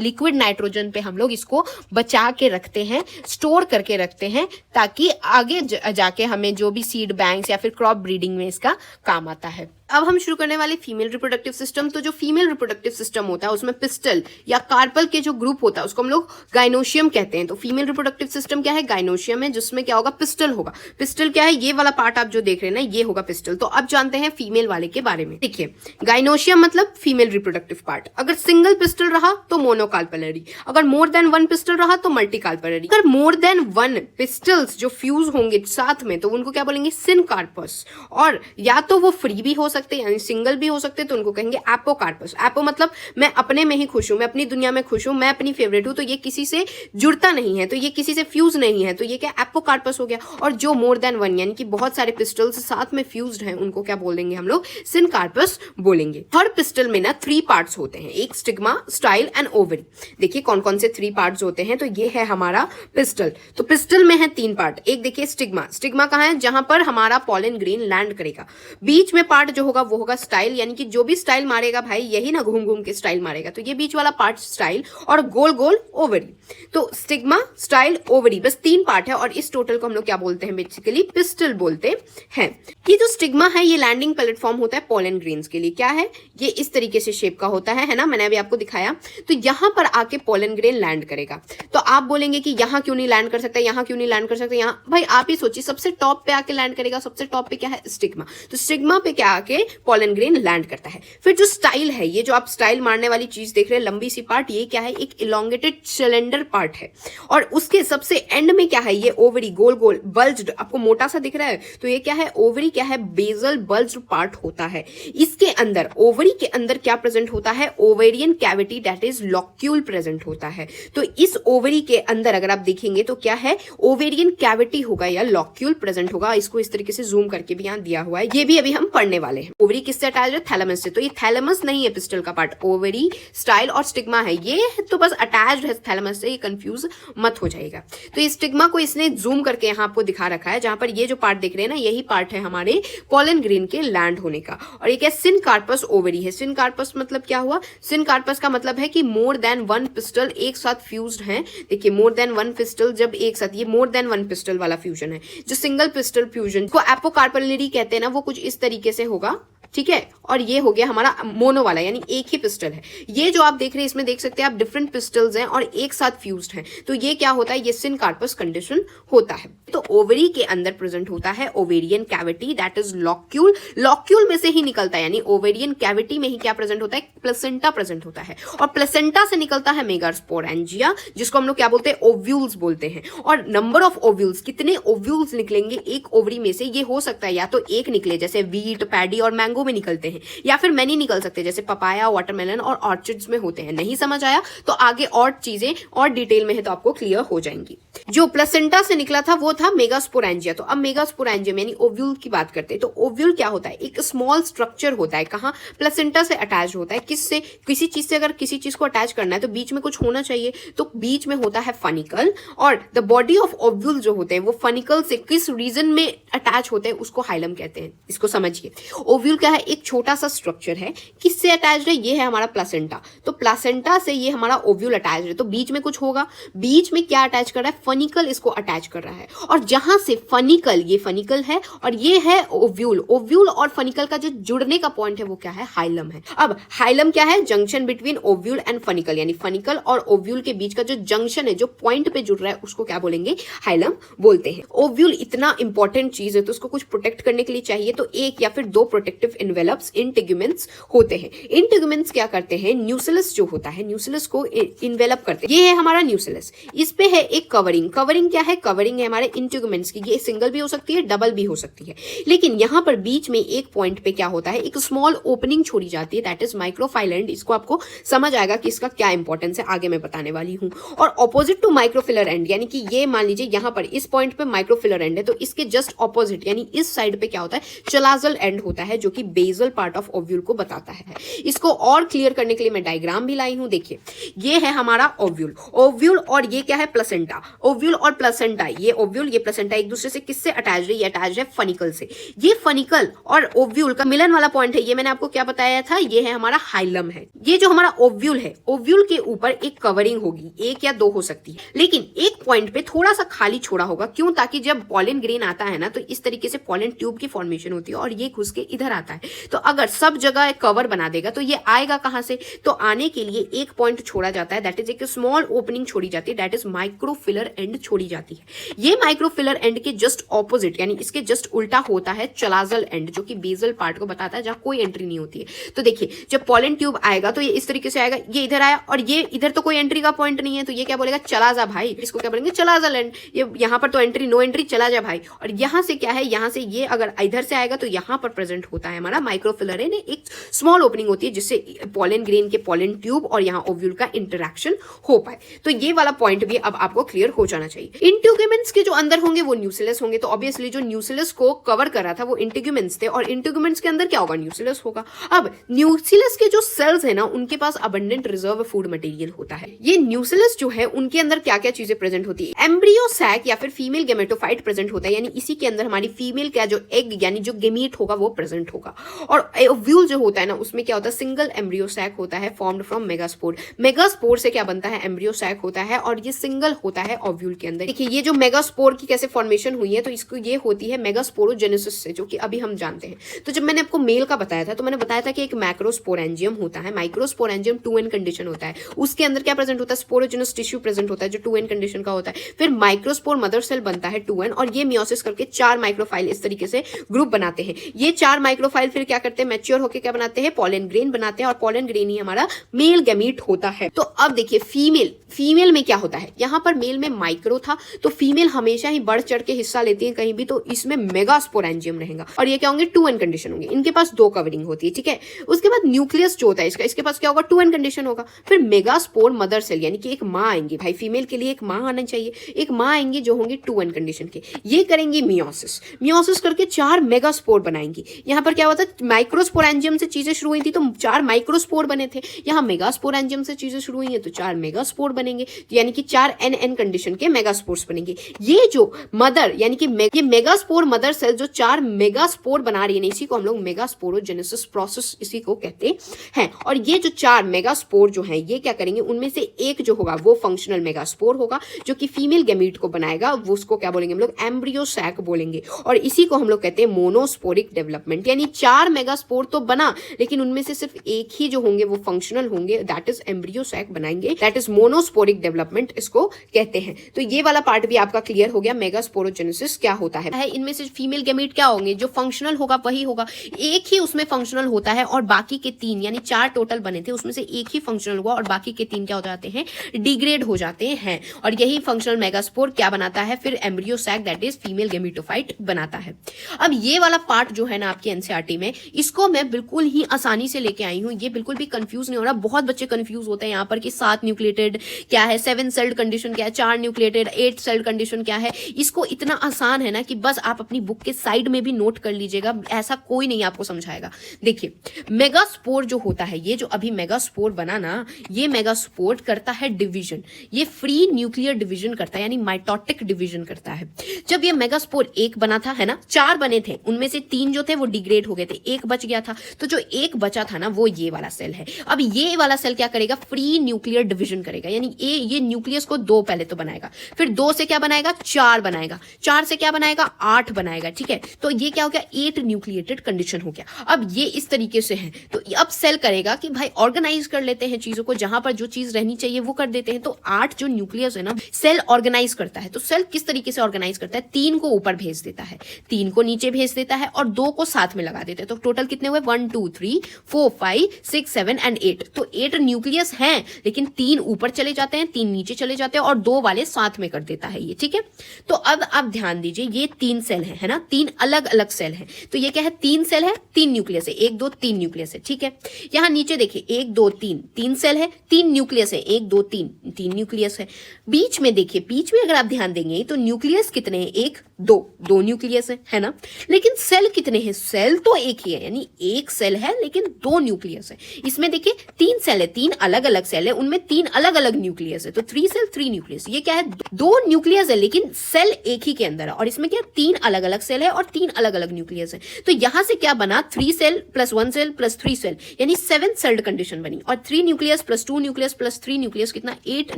लिक्विड नाइट्रोजन पे हम लोग इसको बचा के रखते हैं, स्टोर करके रखते हैं, ताकि आगे जाके हमें जो भी सीड बैंक्स या फिर क्रॉप ब्रीडिंग में इसका काम आता है। अब हम शुरू करने वाले फीमेल रिप्रोडक्टिव सिस्टम। तो जो फीमेल रिप्रोडक्टिव सिस्टम होता है उसमें पिस्टल या कार्पल के जो ग्रुप होता है उसको हम लोग गाइनोशियम कहते हैं। तो फीमेल रिप्रोडक्टिव सिस्टम क्या है, गाइनोशियम है, जिसमें क्या होगा, पिस्टल होगा। पिस्टल क्या है, ये वाला पार्ट आप जो देख रहे हैं ना, ये होगा पिस्टल। तो अब जानते हैं फीमेल वाले के बारे में। देखिए गाइनोशियम मतलब फीमेल रिप्रोडक्टिव पार्ट। अगर सिंगल पिस्टल रहा तो मोनोकार्पलरी, अगर मोर देन 1 पिस्टल रहा तो मल्टीकार्पलरी। अगर मोर देन 1 पिस्टल्स जो फ्यूज होंगे साथ में तो उनको क्या बोलेंगे, सिनकार्पस। और या तो वो फ्री भी हो सकते यानी सिंगल भी हो सकते, तो उनको कहेंगे एपोकार्पस। एपो मतलब मैं अपने में ही खुश हूं, मैं अपनी दुनिया में खुश हूं, मैं अपनी फेवरेट हूं, तो ये किसी से जुड़ता नहीं है, तो ये किसी से फ्यूज नहीं है, तो ये क्या एपोकार्पस हो गया। और जो मोर देन 1 यानी कि बहुत सारे पिस्टल्स साथ में फ्यूज्ड हैं उनको क्या बोलेंगे हम लोग, सिनकार्पस बोलेंगे। हर पिस्टल में ना 3 पार्ट्स होते हैं, एक स्टिग्मा, स्टाइल एंड ओवरी। देखिए कौन कौन से 3 पार्ट्स होते हैं, तो ये है हमारा पिस्टल। तो पिस्टल में है 3 पार्ट। एक देखिए स्टिग्मा, स्टिग्मा कहाँ है, जहां पर हमारा पॉलन ग्रेन लैंड करेगा। बीच में पार्ट जो होगा वो होगा स्टाइल, यानी कि जो भी स्टाइल मारेगा भाई यही ना घूम घूम के स्टाइल मारेगा, तो ये बीच वाला पार्ट स्टाइल, और गोल गोल ओवरी। तो स्टिग्मा, स्टाइल, ओवरी, बस 3 पार्ट है और इस टोटल को हम लोग क्या बोलते हैं, बेसिकली पिस्टल बोलते हैं। ये जो स्टिग्मा है ये लैंडिंग प्लेटफॉर्म होता है पॉलन ग्रेन्स के लिए। क्या है, ये इस तरीके से शेप का होता है ना, मैंने अभी आपको दिखाया। तो यहां पर आके पॉलन ग्रेन लैंड करेगा। तो आप बोलेंगे कि यहां क्यों नहीं लैंड कर सकता, यहां क्यों नहीं लैंड कर सकता, यहां भाई आप ही सोचिए, सबसे टॉप पे आके लैंड करेगा। सबसे टॉप पे क्या है, स्टिग्मा। तो स्टिग्मा पे क्या आके जाके पॉलन ग्रेन लैंड करता है। फिर जो स्टाइल है, ये जो आप स्टाइल मारने वाली चीज देख रहे हैं, लंबी सी पार्ट, ये क्या है, एक इलोंगेटेड सिलेंडर पार्ट है। और उसके सबसे एंड में क्या है, ये ओवरी गोल गोल बल्ज्ड, आपको मोटा सा दिख रहा है, तो ये क्या है, ओवरी क्या है, बेसल बल्ज्ड पार्ट होता है। इसके अंदर, ओवरी के अंदर क्या प्रेजेंट होता है, ovarian cavity that is locule present होता है। तो इस ओवरी के अंदर अगर आप देखेंगे तो क्या है, ओवेरियन कैविटी होगा या लॉक्यूल प्रेजेंट होगा। इसको इस तरीके से जूम करके भी यहां दिया हुआ है, ये भी अभी हम पढ़ने वाले हैं। ओवरी किससे अटैच है, थैलेमस से। तो ये थैलेमस नहीं है पिस्टल का पार्ट, ओवरी, स्टाइल और स्टिग्मा है, ये तो बस अटैच्ड है थैलेमस से, ये कंफ्यूज मत हो जाएगा। तो इस स्टिग्मा को इसने जूम करके यहाँ आपको दिखा रखा है, जहां पर ये जो पार्ट दिख रहे हैं ना, यही पार्ट है हमारे पॉलन ग्रेन के लैंड होने का। और ये क्या, सिनकार्पस ओवरी है। सिनकार्पस मतलब क्या हुआ, सिनकार्पस का मतलब है कि मोर देन वन पिस्टल एक साथ फ्यूज्ड हैं। देखिए मोर देन वन पिस्टल जब एक साथ, ये मोर देन वन पिस्टल वाला फ्यूजन है। जो सिंगल पिस्टल फ्यूजन को एपोकार्पलरी कहते हैं ना, वो कुछ इस तरीके से होगा, ठीक है। और ये हो गया हमारा मोनो वाला, यानी एक ही पिस्टल है। ये जो आप देख रहे हैं, इसमें देख सकते हैं आप डिफरेंट पिस्टल्स हैं और एक साथ फ्यूज्ड हैं, तो ये क्या होता है, ये सिनकार्पस कंडीशन होता है। तो ओवरी के अंदर प्रेजेंट होता है ovarian cavity that is locule, locule में से ही निकलता है, यानी ओवेरियन कैविटी में ही क्या प्रेजेंट होता है, प्लेसेंटा प्रेजेंट होता है। और प्लेसेंटा से निकलता है मेगास्पोरेंजिया, जिसको हम लोग क्या बोलते हैं, ओव्यूल्स बोलते हैं। और नंबर ऑफ ओव्यूल्स, कितने ओव्यूल्स निकलेंगे एक ओवरी में से, ये हो सकता है या तो एक निकले, जैसे वीट, पैडी और मैंगो में निकलते हैं, या फिर मैनी निकल सकते हैं, जैसे पपाया, वाटरमेलन और ऑर्चिड्स में होते हैं। नहीं समझ आया तो आगे और चीजें और डिटेल में है तो आपको क्लियर हो जाएंगी। जो प्लेसेंटा से निकला था वो था मेगास्पोरेंजिया। तो अब मेगास्पोरेंजियम यानी ओव्यूल की बात करते हैं। तो ओव्यूल क्या होता है, एक स्मॉल स्ट्रक्चर होता है, कहां, प्लेसेंटा से अटैच होता है। किससे, किसी चीज से अगर किसी चीज को अटैच करना है तो बीच में कुछ होना चाहिए, तो बीच में होता है फनिकल। और द बॉडी ऑफ ओव्यूल जो होते हैं वो फनिकल से किस रीजन में अटैच होते हैं उसको हाइलम कहते हैं। इसको समझिए, ओव्यूल क्या है, एक छोटा सा स्ट्रक्चर है, किससे अटैच्ड है, ये है हमारा प्लेसेंटा। तो प्लेसेंटा से ये हमारा ओव्यूल अटैच्ड है, तो बीच में कुछ होगा, बीच में क्या अटैच कर रहा है, फनिकल इसको अटैच कर रहा है। और जहां से फनिकल, ये फनिकल है और ये है ओव्यूल, ओव्यूल और फनिकल का जो जुड़ने का पॉइंट है वो क्या है, हाइलम है। अब हाइलम क्या है, junction between ovule and funicle, यानी फनिकल और ओव्यूल के बीच का जो जंक्शन है, जो पॉइंट पे जुड़ रहा है, उसको क्या बोलेंगे, हाइलम बोलते हैं। ओव्यूल इतना इंपॉर्टेंट चीज है तो उसको कुछ प्रोटेक्ट करने के लिए चाहिए, तो एक या फिर दो प्रोटेक्टिव इन्वेलप्स इंटेगुमेंट्स होते हैं। इंटेगुमेंट्स क्या करते हैं, न्यूसिलस जो होता है, न्यूसिलस को इन्वेलप करते हैं। ये है हमारा न्यूसिलस, इस पे है एक कवरिंग। कवरिंग क्या है, कवरिंग है हमारे इंटेगुमेंट्स की। ये सिंगल भी हो सकती है, डबल भी हो सकती है, लेकिन यहां पर बीच में एक पॉइंट पे क्या होता है, एक स्मॉल ओपनिंग छोड़ी जाती है, दैट इज माइक्रोफाइलेंट। इसको आपको समझ आएगा कि इसका क्या इंपॉर्टेंस है, आगे मैं बताने वाली हूं। और ऑपोजिट टू माइक्रोफिलर एंड, यानी कि ये मान लीजिए यहां पर इस पॉइंट पे माइक्रोफिलर एंड है, तो इसके जस्ट ऑपोजिट यानी इस साइड पे क्या होता है, चलाजल एंड होता है, जो कि बेसल पार्ट ऑफ ओव्यूल को बताता है। इसको और क्लियर करने के लिए मैं डायग्राम भी लाई हूं। देखिए ये है हमारा ओव्यूल, ओव्यूल और ये क्या है, प्लेसेंटा। ओव्यूल और प्लेसेंटा, ये ओव्यूल ये प्लेसेंटा एक दूसरे से किससे अटैच है, ये अटैच है फनिकल से। ये फनिकल और ओव्यूल का मिलन वाला पॉइंट है, ये मैंने आपको क्या बताया था, ये है हमारा हाइलम है। ये जो हमारा ओव्यूल है, ओव्यूल के ऊपर एक कवरिंग होगी, एक या दो हो सकती है, लेकिन एक पॉइंट पे थोड़ा सा खाली छोड़ा होगा। क्यों, ताकि जब पॉलन ग्रेन आता है ना, तो इस तरीके से पॉलन ट्यूब की फॉर्मेशन होती है और ये घुस के इधर आता है। तो अगर सब जगह कवर बना देगा तो ये आएगा कहां से, तो आने के लिए एक पॉइंट छोड़ा जाता है, दैट इज एक स्मॉल ओपनिंग छोड़ी जाती है, दैट इज माइक्रोफिलर एंड छोड़ी जाती है। ये माइक्रोफिलर एंड के जस्ट ऑपोजिट यानी इसके जस्ट उल्टा होता है चलाजल एंड, जो कि बेसल पार्ट को बताता है, जहां कोई एंट्री नहीं होती है। तो देखिए जब पॉलन ट्यूब आएगा तो ये इस तरीके से आएगा, ये इधर आया और ये इधर तो कोई एंट्री का पॉइंट नहीं है, तो ये क्या बोलेगा, चला जा भाई। इसको क्या बोलेंगे, चलाजल एंड। ये यहां पर तो एंट्री, नो एंट्री, चला जा भाई। और यहां से क्या है, यहां से ये अगर इधर से आएगा तो यहां पर प्रेजेंट होता है हमारा माइक्रोफिलर एंड, एक स्मॉल ओपनिंग होती है जिससे पॉलन ग्रेन के पॉलन ट्यूब और यहां ओव्यूल का इंटरेक्शन हो पाए। तो ये वाला पॉइंट भी अब आपको क्लियर हो जाना चाहिए। इंटेगुमेंट्स के जो अंदर होंगे वो न्यूसिलस होंगे, तो ऑब्वियसली जो न्यूसिलस को कवर कर रहा था वो इंटेगुमेंट्स थे, और इंटेगुमेंट्स के अंदर क्या होगा, न्यूसिलस होगा। अब न्यूसिलस के जो सेल्स है ना, उनके पास अबंडेंट रिजर्व फूड मटेरियल होता है। ये न्यूसिलस जो है उनके अंदर क्या क्या चीजें प्रेजेंट होती है, एम्ब्रियो सैक या फिर फीमेल गेमेटोफाइट प्रेजेंट होता है, यानी इसी के अंदर हमारी फीमेल का जो एग यानी जो गेमीट होगा वो प्रेजेंट होगा। और ओव्यूल जो होता है ना, उसमें क्या होता है, सिंगल एम्ब्रियो सैक होता है फॉर्म्ड फ्रॉम मेगास्पोर। मेगास्पोर से क्या बनता है, एम्ब्रियो सैक होता है, और ये सिंगल होता है ओव्यूल के अंदर। देखिए ये जो मेगास्पोर की कैसे फॉर्मेशन हुई है, तो इसको ये होती है मेगास्पोरोजेनेसिस से, जो कि अभी हम जानते हैं। तो जब मैंने आपको मेल का बताया था तो मैंने बताया था कि एक मैक्रोस्पोरेंजियम होता है, माइक्रोस्पोरेंजियम 2n कंडीशन होता है, उसके अंदर क्या प्रेजेंट होता है, स्पोरोजेनस टिश्यू प्रेजेंट होता है जो 2n कंडीशन का होता है। फिर माइक्रोस्पोर मदर सेल बनता है 2n, और ये मियोसिस करके 4 माइक्रोफाइल इस तरीके से ग्रुप बनाते हैं। ये 4 माइक्रोफाइल स्पोरोफाइल फिर क्या करते हैं, मैच्योर होकर क्या बनाते हैं, पॉलन ग्रेन बनाते हैं, और पॉलन ग्रेन ही हमारा मेल गैमीट होता है। तो अब देखिए फीमेल में क्या होता है, यहाँ पर मेल में माइक्रो था, तो फीमेल हमेशा ही बढ़ चढ़ के हिस्सा लेती है कहीं भी, तो इसमें मेगास्पोरेंजियम रहेगा, और ये क्या होंगे, 2n कंडीशन होंगे, इनके पास 2 कवरिंग होती है, ठीक है। उसके बाद न्यूक्लियस जो होता है इसके पास क्या होगा, 2n कंडीशन होगा। फिर मेगास्पोर मदर सेल, यानी कि एक माँ आएंगी भाई, फीमेल के लिए एक माँ आना चाहिए, एक माँ आएंगी जो होंगी 2n कंडीशन के, ये करेंगी मियोसिस करके 4 मेगास्पोर बनाएंगी। यहाँ पर क्या होता है, माइक्रोस्पोरेंजियम से चीजें शुरू हुई थी तो 4 माइक्रोस्पोर बने थे, यहाँ मेगास्पोरेंजियम से चीजें शुरू हुई है तो 4 मेगास्पोर बनेंगे, यानी कि 4 NN कंडीशन के मेगास्पोर्स बनेंगे। ये जो मदर यानी कि ये मेगास्पोर मदर सेल जो 4 मेगास्पोर बना रही है, इसी को हम लोग मेगास्पोरोजेनेसिस प्रोसेस इसी को कहते हैं। और ये जो 4 मेगास्पोर जो है ये क्या करेंगे, उनमें से एक जो होगा वो फंक्शनल मेगास्पोर होगा, जो कि फीमेल गैमीट को बनाएगा, वो उसको क्या बोलेंगे हम लोग, एम्ब्रियो सैक बोलेंगे। और इसी को हम लोग कहते हैं मोनोस्पोरिक डेवलपमेंट, यानी 4 मेगास्पोर तो बना लेकिन उनमें से सिर्फ एक ही जो होंगे वो फंक्शनल होंगे, दैट इज एम्ब्रियो सैक बनाएंगे, दैट इज मोनोस्पोरिक डेवलपमेंट इसको कहते हैं। तो ये वाला पार्ट भी आपका क्लियर हो गया, मेगास्पोरोजेनेसिस क्या होता है। इनमें से फीमेल गैमीट क्या होंगे, जो फंक्शनल होगा वही होगा, एक ही उसमें फंक्शनल होता है, और बाकी के 3 यानी 4 टोटल बने थे उसमें से एक ही फंक्शनल हुआ और बाकी के 3 क्या हो जाते हैं, डिग्रेड हो जाते हैं। और यही फंक्शनल मेगास्पोर क्या बनाता है, फिर embryo sac that is female gametophyte बनाता है। अब ये वाला पार्ट जो है ना आपकी एनसीईआरटी में, इसको मैं बिल्कुल ही आसानी से लेके आई हूं, ये बिल्कुल भी कंफ्यूज नहीं हो रहा। बहुत बच्चे कंफ्यूज होते हैं यहाँ पर कि 7 न्यूक्लिएटेड क्या है, 7 सेल्ड कंडीशन क्या है, 4 न्यूक्लिएटेड 8 सेल्ड कंडीशन क्या है। इसको इतना आसान है ना कि बस आप अपनी बुक के साइड में भी नोट कर लीजिएगा, ऐसा कोई नहीं आपको समझाएगा। देखिए मेगास्पोर जो होता है, ये जो अभी मेगास्पोर बना ना, ये मेगास्पोर करता है डिवीजन, ये फ्री न्यूक्लियर डिवीजन करता है, यानी माइटोटिक डिवीजन करता है। जब ये मेगास्पोर एक बना था है ना, 4 बने थे, उनमें से 3 जो थे वो डिग्रेड हो गए थे, एक बच गया था, तो जो एक बचा था ना वो ये वाला सेल है। अब ये वाला सेल क्या करेगा, फ्री न्यूक्लियर डिवीजन करेगा, यानी ये न्यूक्लियस को 2 पहले तो बनाएगा, फिर 2 से क्या बनाएगा, 4 बनाएगा, 4 से क्या बनाएगा, 8 बनाएगा, ठीक है। तो ये क्या हो गया, 8 न्यूक्लिएटेड कंडीशन हो गया। अब ये इस तरीके से है, तो अब सेल करेगा कि भाई ऑर्गेनाइज कर लेते हैं चीजों को, जहां पर जो चीज रहनी चाहिए वो कर देते हैं। तो 8 जो न्यूक्लियस है ना, सेल ऑर्गेनाइज करता है। तो सेल किस तरीके से ऑर्गेनाइज करता है, 3 को ऊपर भेज देता है, 3 को नीचे भेज देता है, और 2 को साथ में लगा देते हैं। तो टोटल कितने हुए, 1 2 3 4 5 6 7 एंड 8। तो 8 न्यूक्लियस हैं, लेकिन 3 ऊपर चले जाते हैं, 3 नीचे चले जाते हैं, और 2 वाले साथ में कर देता है ये, ठीक है। तो अब आप ध्यान दीजिए, ये 3 सेल है ना, 3 अलग अलग सेल है। तो ये क्या है, 3 सेल है, 3 न्यूक्लियस है, 1 2 3 न्यूक्लियस है, ठीक है। यहां नीचे देखिए 1 2 3 सेल है, 3 न्यूक्लियस है, 1 2 3 न्यूक्लियस है। बीच में देखिए, बीच में अगर आप ध्यान देंगे तो न्यूक्लियस कितने हैं, 1 2 न्यूक्लियस है ना। लेकिन सेल कितने हैं, सेल तो एक ही है, यानी एक सेल है लेकिन 2 न्यूक्लियस है। इसमें देखिए 3 सेल है, 3 अलग अलग सेल है, उनमें 3 अलग अलग न्यूक्लियस है, तो 3 सेल 3 न्यूक्लियस। ये क्या है, 2 न्यूक्लियस है लेकिन सेल एक ही के अंदर है, और इसमें क्या 3 अलग अलग सेल है और 3 अलग अलग न्यूक्लियस है। तो यहां से क्या बना, 3 cell plus 1 cell plus 3 cell, यानी 7 सेल्ड कंडीशन बनी, और 3 nucleus plus 2 nucleus plus 3 nucleus कितना, 8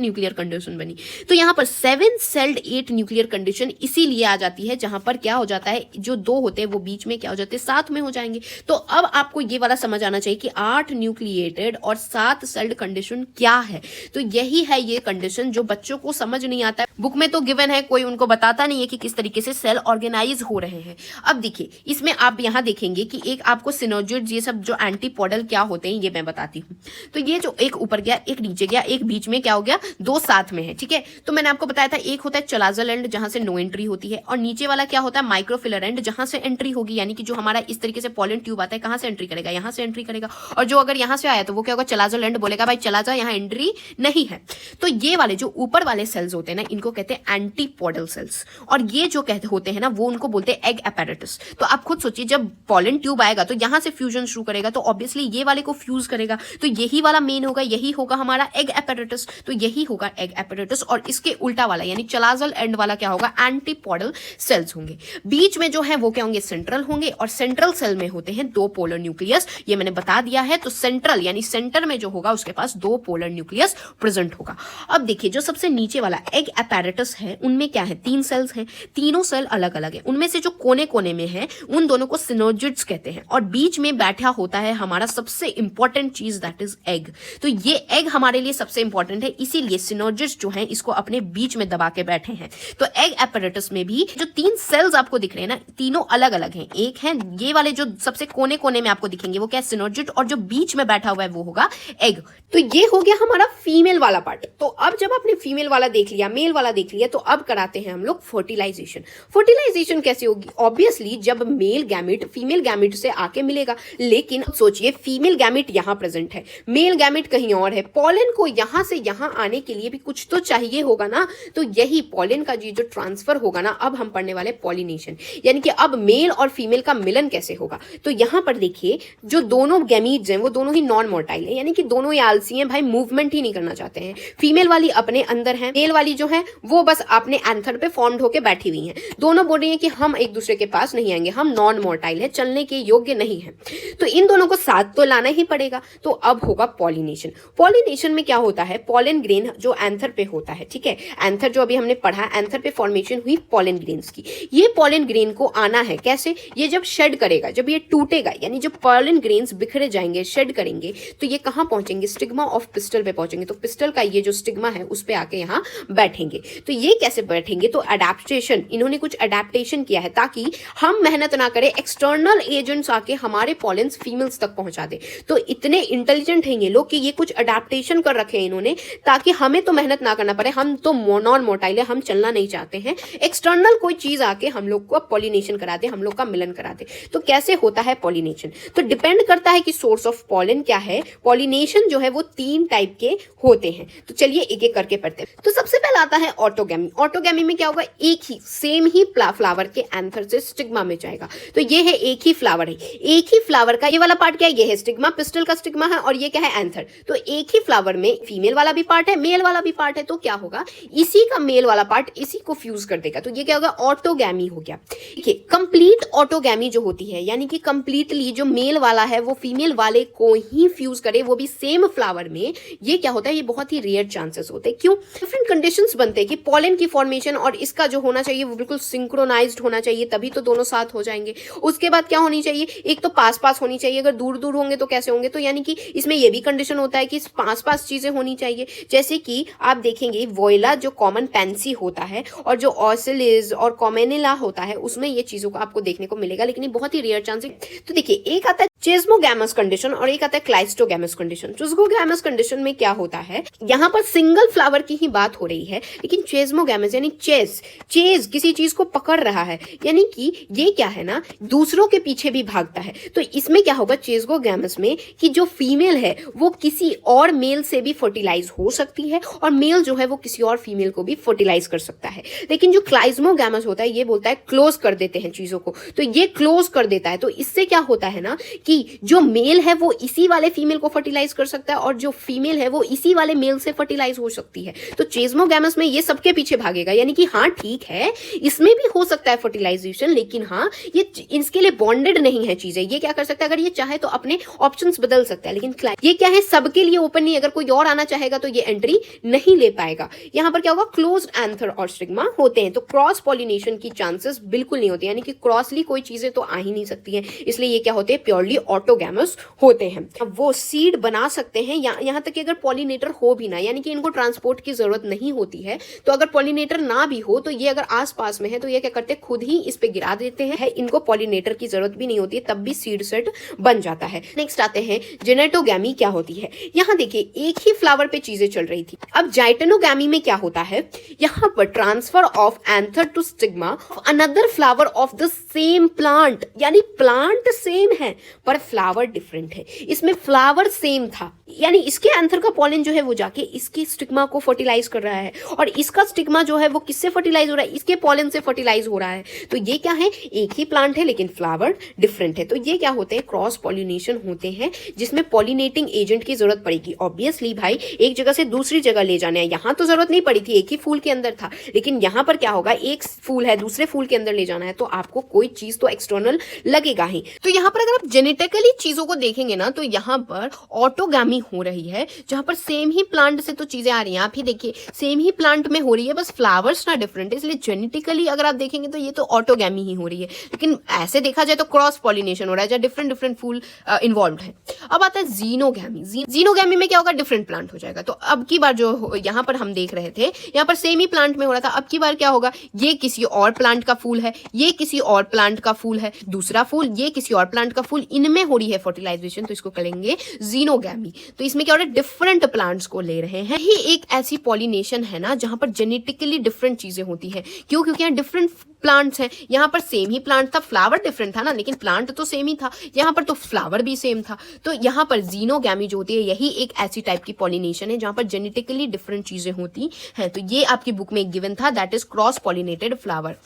न्यूक्लियर कंडीशन बनी। तो यहां पर 7 सेल्ड 8 न्यूक्लियर कंडीशन इसीलिए आ जाती है, जहां पर क्या हो जाता है, जो 2 होते हैं वो बीच में क्या हो जाते हैं, साथ में हो जाएंगे। तो अब आपको ये वाला समझ आना चाहिए कि 8 न्यूक्लिएटेड और 7 सेल्ड कंडीशन क्या है। तो यही है ये कंडीशन जो बच्चों को समझ नहीं आता है, बुक में तो गिवन है, कोई उनको बताता नहीं है कि किस तरीके से सेल ऑर्गेनाइज हो रहे हैं। अब देखिए इसमें आप यहां देखेंगे कि एक आपको सिनर्जिड्स, ये सब जो एंटीपोडल क्या होते हैं ये मैं बताती हूँ। तो ये जो एक ऊपर गया, एक नीचे गया, एक बीच में क्या हो गया, 2 साथ में है, ठीक है। तो मैंने आपको बताया था, एक होता है चलाजल एंड जहां से नो एंट्री होती है, और नीचे वाला क्या होता है, माइक्रोफिलर एंड जहां से एंट्री होगी, यानी कि जो हमारा इस तरीके से पॉलन ट्यूब आता है, कहां से एंट्री करेगा, यहां से एंट्री करेगा। और जो अगर यहां से आया तो वो क्या होगा, चलाजल एंड बोलेगा भाई चला जा, यहां एंट्री नहीं है। तो ये वाले जो ऊपर वाले सेल्स होते हैं ना, इनको कहते हैं एंटीपोडल सेल्स, और ये जो कहते होते हैं ना, वो उनको बोलते हैं एग अपैरेटस। तो आप खुद सोचिए, जब पॉलन ट्यूब आएगा तो यहां से फ्यूजन शुरू करेगा, तो ऑब्वियसली ये वाले को फ्यूज करेगा, तो यही वाला मेन होगा, यही होगा हमारा एग अपैरेटस। तो यही होगा एग अपैरेटस, और इसके उल्टा वाला यानी चलाजल एंड वाला क्या होगा, एंटीपोडल सेल्स होंगे। बीच में जो है वो क्या होंगे, सेंट्रल होंगे, और सेंट्रल सेल में होते हैं 2 पोलर न्यूक्लियस, ये मैंने बता दिया है। तो सेंट्रल यानी सेंटर में जो होगा उसके पास 2 पोलर न्यूक्लियस प्रेजेंट होगा। अब देखिए जो सबसे नीचे वाला एग अपैरेटस है, उनमें क्या है, 3 सेल्स हैं, तीनों सेल अलग अलग है, उनमें से जो कोने कोने में है उन दोनों को सिनर्जिड्स कहते हैं, और बीच में बैठा होता है हमारा सबसे इंपॉर्टेंट चीज, दैट इज एग। तो ये एग हमारे लिए सबसे इंपॉर्टेंट है, इसीलिए सिनर्जिड्स जो है इसको अपने बीच में दबा के बैठे हैं। तो एग अपैरेटस में भी जो 3 सेल्स आपको दिख रहे हैं ना, तीनों अलग अलग हैं। एक है ये वाले जो सबसे कोने कोने में आपको दिखेंगे वो क्या है, सिनोजिड, और जो बीच में बैठा हुआ है वो होगा एग। तो ये हो गया हमारा फीमेल वाला पार्ट। तो अब जब आपने फीमेल वाला देख लिया, मेल वाला देख लिया, तो अब कराते हैं हम लोग फर्टिलाइजेशन। फर्टिलाइजेशन कैसे होगी? ऑब्वियसली जब मेल गैमेट फीमेल गैमेट से आके मिलेगा, लेकिन सोचिए फीमेल गैमेट यहां प्रेजेंट है, मेल गैमेट कहीं और है, पॉलन को यहां से यहां आने के लिए भी कुछ तो चाहिए होगा ना। तो यही पॉलन का जो ट्रांसफर होगा ना, अब हम पढ़ने वाले पॉलिनेशन, यानी कि अब मेल और फीमेल का मिलन कैसे होगा। तो यहां पर देखिए जो दोनों गैमीट्स हैं वो दोनों ही नॉन मोर्टाइल है, यानी कि दोनों ही आलसी हैं भाई, मूवमेंट ही नहीं करना चाहते हैं। फीमेल वाली अपने अंदर है, मेल वाली जो है वो बस अपने एंथर पे फॉर्म्ड होकर बैठी हुई हैं। दोनों बोल रही हैं कि हम एक दूसरे के पास नहीं आएंगे, हम नॉन मोर्टाइल है, चलने के योग्य नहीं है। तो इन दोनों को साथ तो लाना ही पड़ेगा। तो अब होगा पॉलिनेशन। पॉलिनेशन में क्या होता है, पॉलन ग्रेन जो एंथर पे होता है, ठीक है, एंथर जो अभी हमने पढ़ा, एंथर पे फॉर्मेशन हुई पॉलन ग्रेन्स की। ये पॉलन ग्रेन को आना है कैसे, ये जब शेड करेगा, जब ये टूटेगा, यानी जब पॉलन ग्रेन्स बिखरे जाएंगे, शेड करेंगे, तो ये कहां पहुंचेंगे, स्टिग्मा ऑफ पिस्टल पे पहुंचेंगे। तो पिस्टल का ये जो स्टिग्मा है उस पे आके यहां बैठेंगे। तो ये कैसे बैठेंगे, तो अडेप्टेशन, इन्होंने कुछ अडेप्टेशन किया है ताकि हम मेहनत ना करें, एक्सटर्नल एजेंट्स आके हमारे पॉलेंस फीमेल्स तक पहुंचा दे। तो इतने इंटेलिजेंट हैं ये लोग कि ये कुछ अडेप्टेशन कर रखे हैं इन्होंने, ताकि हमें तो मेहनत ना करना पड़े, हम तो नॉन मोर्टाइल है, हम चलना नहीं चाहते हैं, एक्सटर्नल कोई चीज आके हम लोग को पॉलिनेशन करा दे, हम लोग का मिलन करा दे। तो कैसे होता है पॉलिनेशन, तो डिपेंड करता है कि सोर्स ऑफ पॉलन क्या है। पॉलिनेशन जो है वो 3 टाइप के होते हैं। तो चलिए एक एक करके पढ़ते हैं। तो सबसे पहले आता है ऑटोगैमी। ऑटोगैमी में क्या होगा, एक ही सेम ही फ्लावर के एंथर से स्टिग्मा में जाएगा। तो ये है एक ही फ्लावर है, एक ही फ्लावर का ये वाला पार्ट क्या है, ये है स्टिग्मा, पिस्टल का स्टिग्मा है, और ये क्या है, एंथर। तो एक ही फ्लावर में फीमेल वाला भी पार्ट है, मेल वाला भी पार्ट है। तो क्या होगा, इसी का मेल वाला पार्ट इसी को फ्यूज कर देगा। तो ये क्या होगा, ऑटोगैमी हो गया। ठीक है, कंप्लीट ऑटोगैमी जो होती है, यानी कि कंप्लीटली जो मेल वाला है वो फीमेल वाले को ही फ्यूज करे, वो भी सेम फ्लावर में, ये क्या होता है, ये बहुत ही रेयर चांसेस होते हैं। क्यों, डिफरेंट कंडीशंस बनते हैं कि पॉलन की फॉर्मेशन और इसका जो होना चाहिए वो बिल्कुल सिंक्रोनाइज्ड होना चाहिए, तभी तो दोनों साथ हो जाएंगे। उसके बाद क्या होनी चाहिए, एक तो पास पास होनी चाहिए, अगर दूर दूर होंगे तो कैसे होंगे। तो यानी कि इसमें ये भी कंडीशन होता है कि पास पास चीजें होनी चाहिए। जैसे कि आप देखेंगे वोइला जो कॉमन पेंसी होता है और जो ऑसिलिस और कॉमेनिला होता है, उसमें ये चीजों को आपको देखने को मिलेगा, लेकिन ये बहुत ही रेयर चांसेस। तो देखिए एक आता है चेस्मोगैमस कंडीशन और एक आता है क्लाइस्टोगैमस कंडीशन। चेस्मोगैमस कंडीशन में क्या होता है, यहाँ पर सिंगल फ्लावर की ही बात हो रही है, लेकिन चेस्मोगैमस यानी चेज किसी चीज को पकड़ रहा है, यानी कि ये क्या है ना, दूसरों के पीछे भी भागता है। तो इसमें क्या होगा चेस्मोगैमस में कि जो फीमेल है वो किसी और मेल से भी फर्टिलाइज हो सकती है और मेल जो है वो किसी और फीमेल को भी फर्टिलाइज कर सकता है। लेकिन जो क्लाइस्मोगैमस होता है ये बोलता है क्लोज कर देते हैं चीजों को, तो ये क्लोज कर देता है। तो इससे क्या होता है ना कि जो मेल है वो इसी वाले फीमेल को फर्टिलाइज कर सकता है और जो फीमेल है वो इसी वाले मेल से फर्टिलाइज हो सकती है। तो चेस्मोगैमस में ये सबके पीछे भागेगा, यानी कि हाँ ठीक है इसमें भी हो सकता है फर्टिलाइजेशन, लेकिन हाँ ये इसके लिए बॉन्डेड नहीं है चीजें। ये क्या कर सकता है, अगर ये चाहे तो अपने ऑप्शंस बदल सकता है, लेकिन ये क्या है सबके लिए ओपन नहीं। अगर कोई और आना चाहेगा तो ये एंट्री नहीं ले पाएगा। यहाँ पर क्या होगा, क्लोज्ड एंथर और स्टिग्मा होते हैं। तो क्रॉस पॉलिनेशन की चांसेस बिल्कुल नहीं होती, यानी कि क्रॉसली कोई चीजें तो आ ही नहीं सकती हैं, इसलिए ये क्या होते हैं, प्योरली ऑटोगैमस होते हैं। अब वो सीड बना सकते हैं यहाँ तक कि अगर पॉलिनेटर हो भी ना, यानी कि इनको ट्रांसपोर्ट की जरूरत नहीं होती है। तो अगर पॉलिनेटर ना भी हो तो ये अगर आसपास में है तो ये क्या करते हैं, खुद ही इस पे गिरा देते हैं, इनको पॉलिनेटर की जरूरत भी नहीं होती है, तब भी सीड सेट बन जाता है। नेक्स्ट आते हैं जेनेटोगैमी क्या होती है। यहाँ देखिए एक ही फ्लावर पे चीजें चल रही थी। अब जाइटेनोगैमी में क्या होता है, यहाँ पर transfer of anther to stigma of another flower of the same plant, यानी प्लांट सेम है पर फ्लावर डिफरेंट है। इसमें फ्लावर सेम था, यानी इसके एंथर का पॉलन जो है वो जाके इसके स्टिग्मा को फर्टिलाइज कर रहा है और इसका स्टिग्मा जो है वो किससे फर्टिलाइज हो रहा है, इसके पॉलन से फर्टिलाइज हो रहा है। तो ये क्या है, एक ही प्लांट है लेकिन फ्लावर डिफरेंट है। तो ये क्या होते हैं, क्रॉस पॉलिनेशन होते हैं, जिसमें पॉलिनेटिंग एजेंट की जरूरत पड़ेगी। ऑब्वियसली भाई एक जगह से दूसरी जगह ले जाना है, यहाँ तो जरूरत नहीं पड़ी थी, एक ही फूल के अंदर था, लेकिन यहाँ पर क्या होगा, एक फूल है दूसरे फूल के अंदर ले जाना है, तो आपको कोई चीज तो एक्सटर्नल लगेगा ही। तो यहाँ पर अगर आप जेनेटिकली चीजों को देखेंगे ना, तो यहाँ पर ऑटोगैमी हो रही है, जहां पर सेम ही प्लांट से तो चीजें आ रही हैं। आप ही देखिए सेम ही प्लांट में हो रही है, बस फ्लावर्स ना डिफरेंट है, इसलिए जेनेटिकली अगर आप देखेंगे तो ये तो ऑटोगैमी ही हो रही है। लेकिन ऐसे देखा जाए तो क्रॉस पॉलिनेशन हो रहा है, जहां डिफरेंट डिफरेंट फूल इन्वॉल्व है। अब आता है जीनोगैमी। जीनोगैमी में क्या होगा, डिफरेंट प्लांट हो जाएगा। तो अब की बार जो यहाँ पर हम देख रहे थे, यहाँ पर सेम ही प्लांट में हो रहा था, अब की बार क्या होगा, ये किसी और प्लांट का फूल है, ये किसी और प्लांट का फूल है, दूसरा फूल, ये किसी और प्लांट का फूल, इनमें हो रही है फर्टिलाइजेशन, तो इसको कहेंगे जीनोगैमी। तो इसमें क्या हो रहा है, डिफरेंट प्लांट्स को ले रहे हैं। ही एक ऐसी पॉलिनेशन है ना जहां पर जेनेटिकली डिफरेंट चीजें होती है। क्यों? क्योंकि यहाँ डिफरेंट प्लांट्स हैं। यहाँ पर सेम ही प्लांट था, फ्लावर डिफरेंट था ना, लेकिन प्लांट तो सेम ही था। यहाँ पर तो फ्लावर भी सेम था। तो यहाँ पर जीनोगैमी जो होती है, यही एक ऐसी टाइप की पॉलिनेशन है जहां पर जेनेटिकली डिफरेंट चीजें होती हैं। तो ये आपकी बुक में एक गिवन था, that is cross pollinated flower.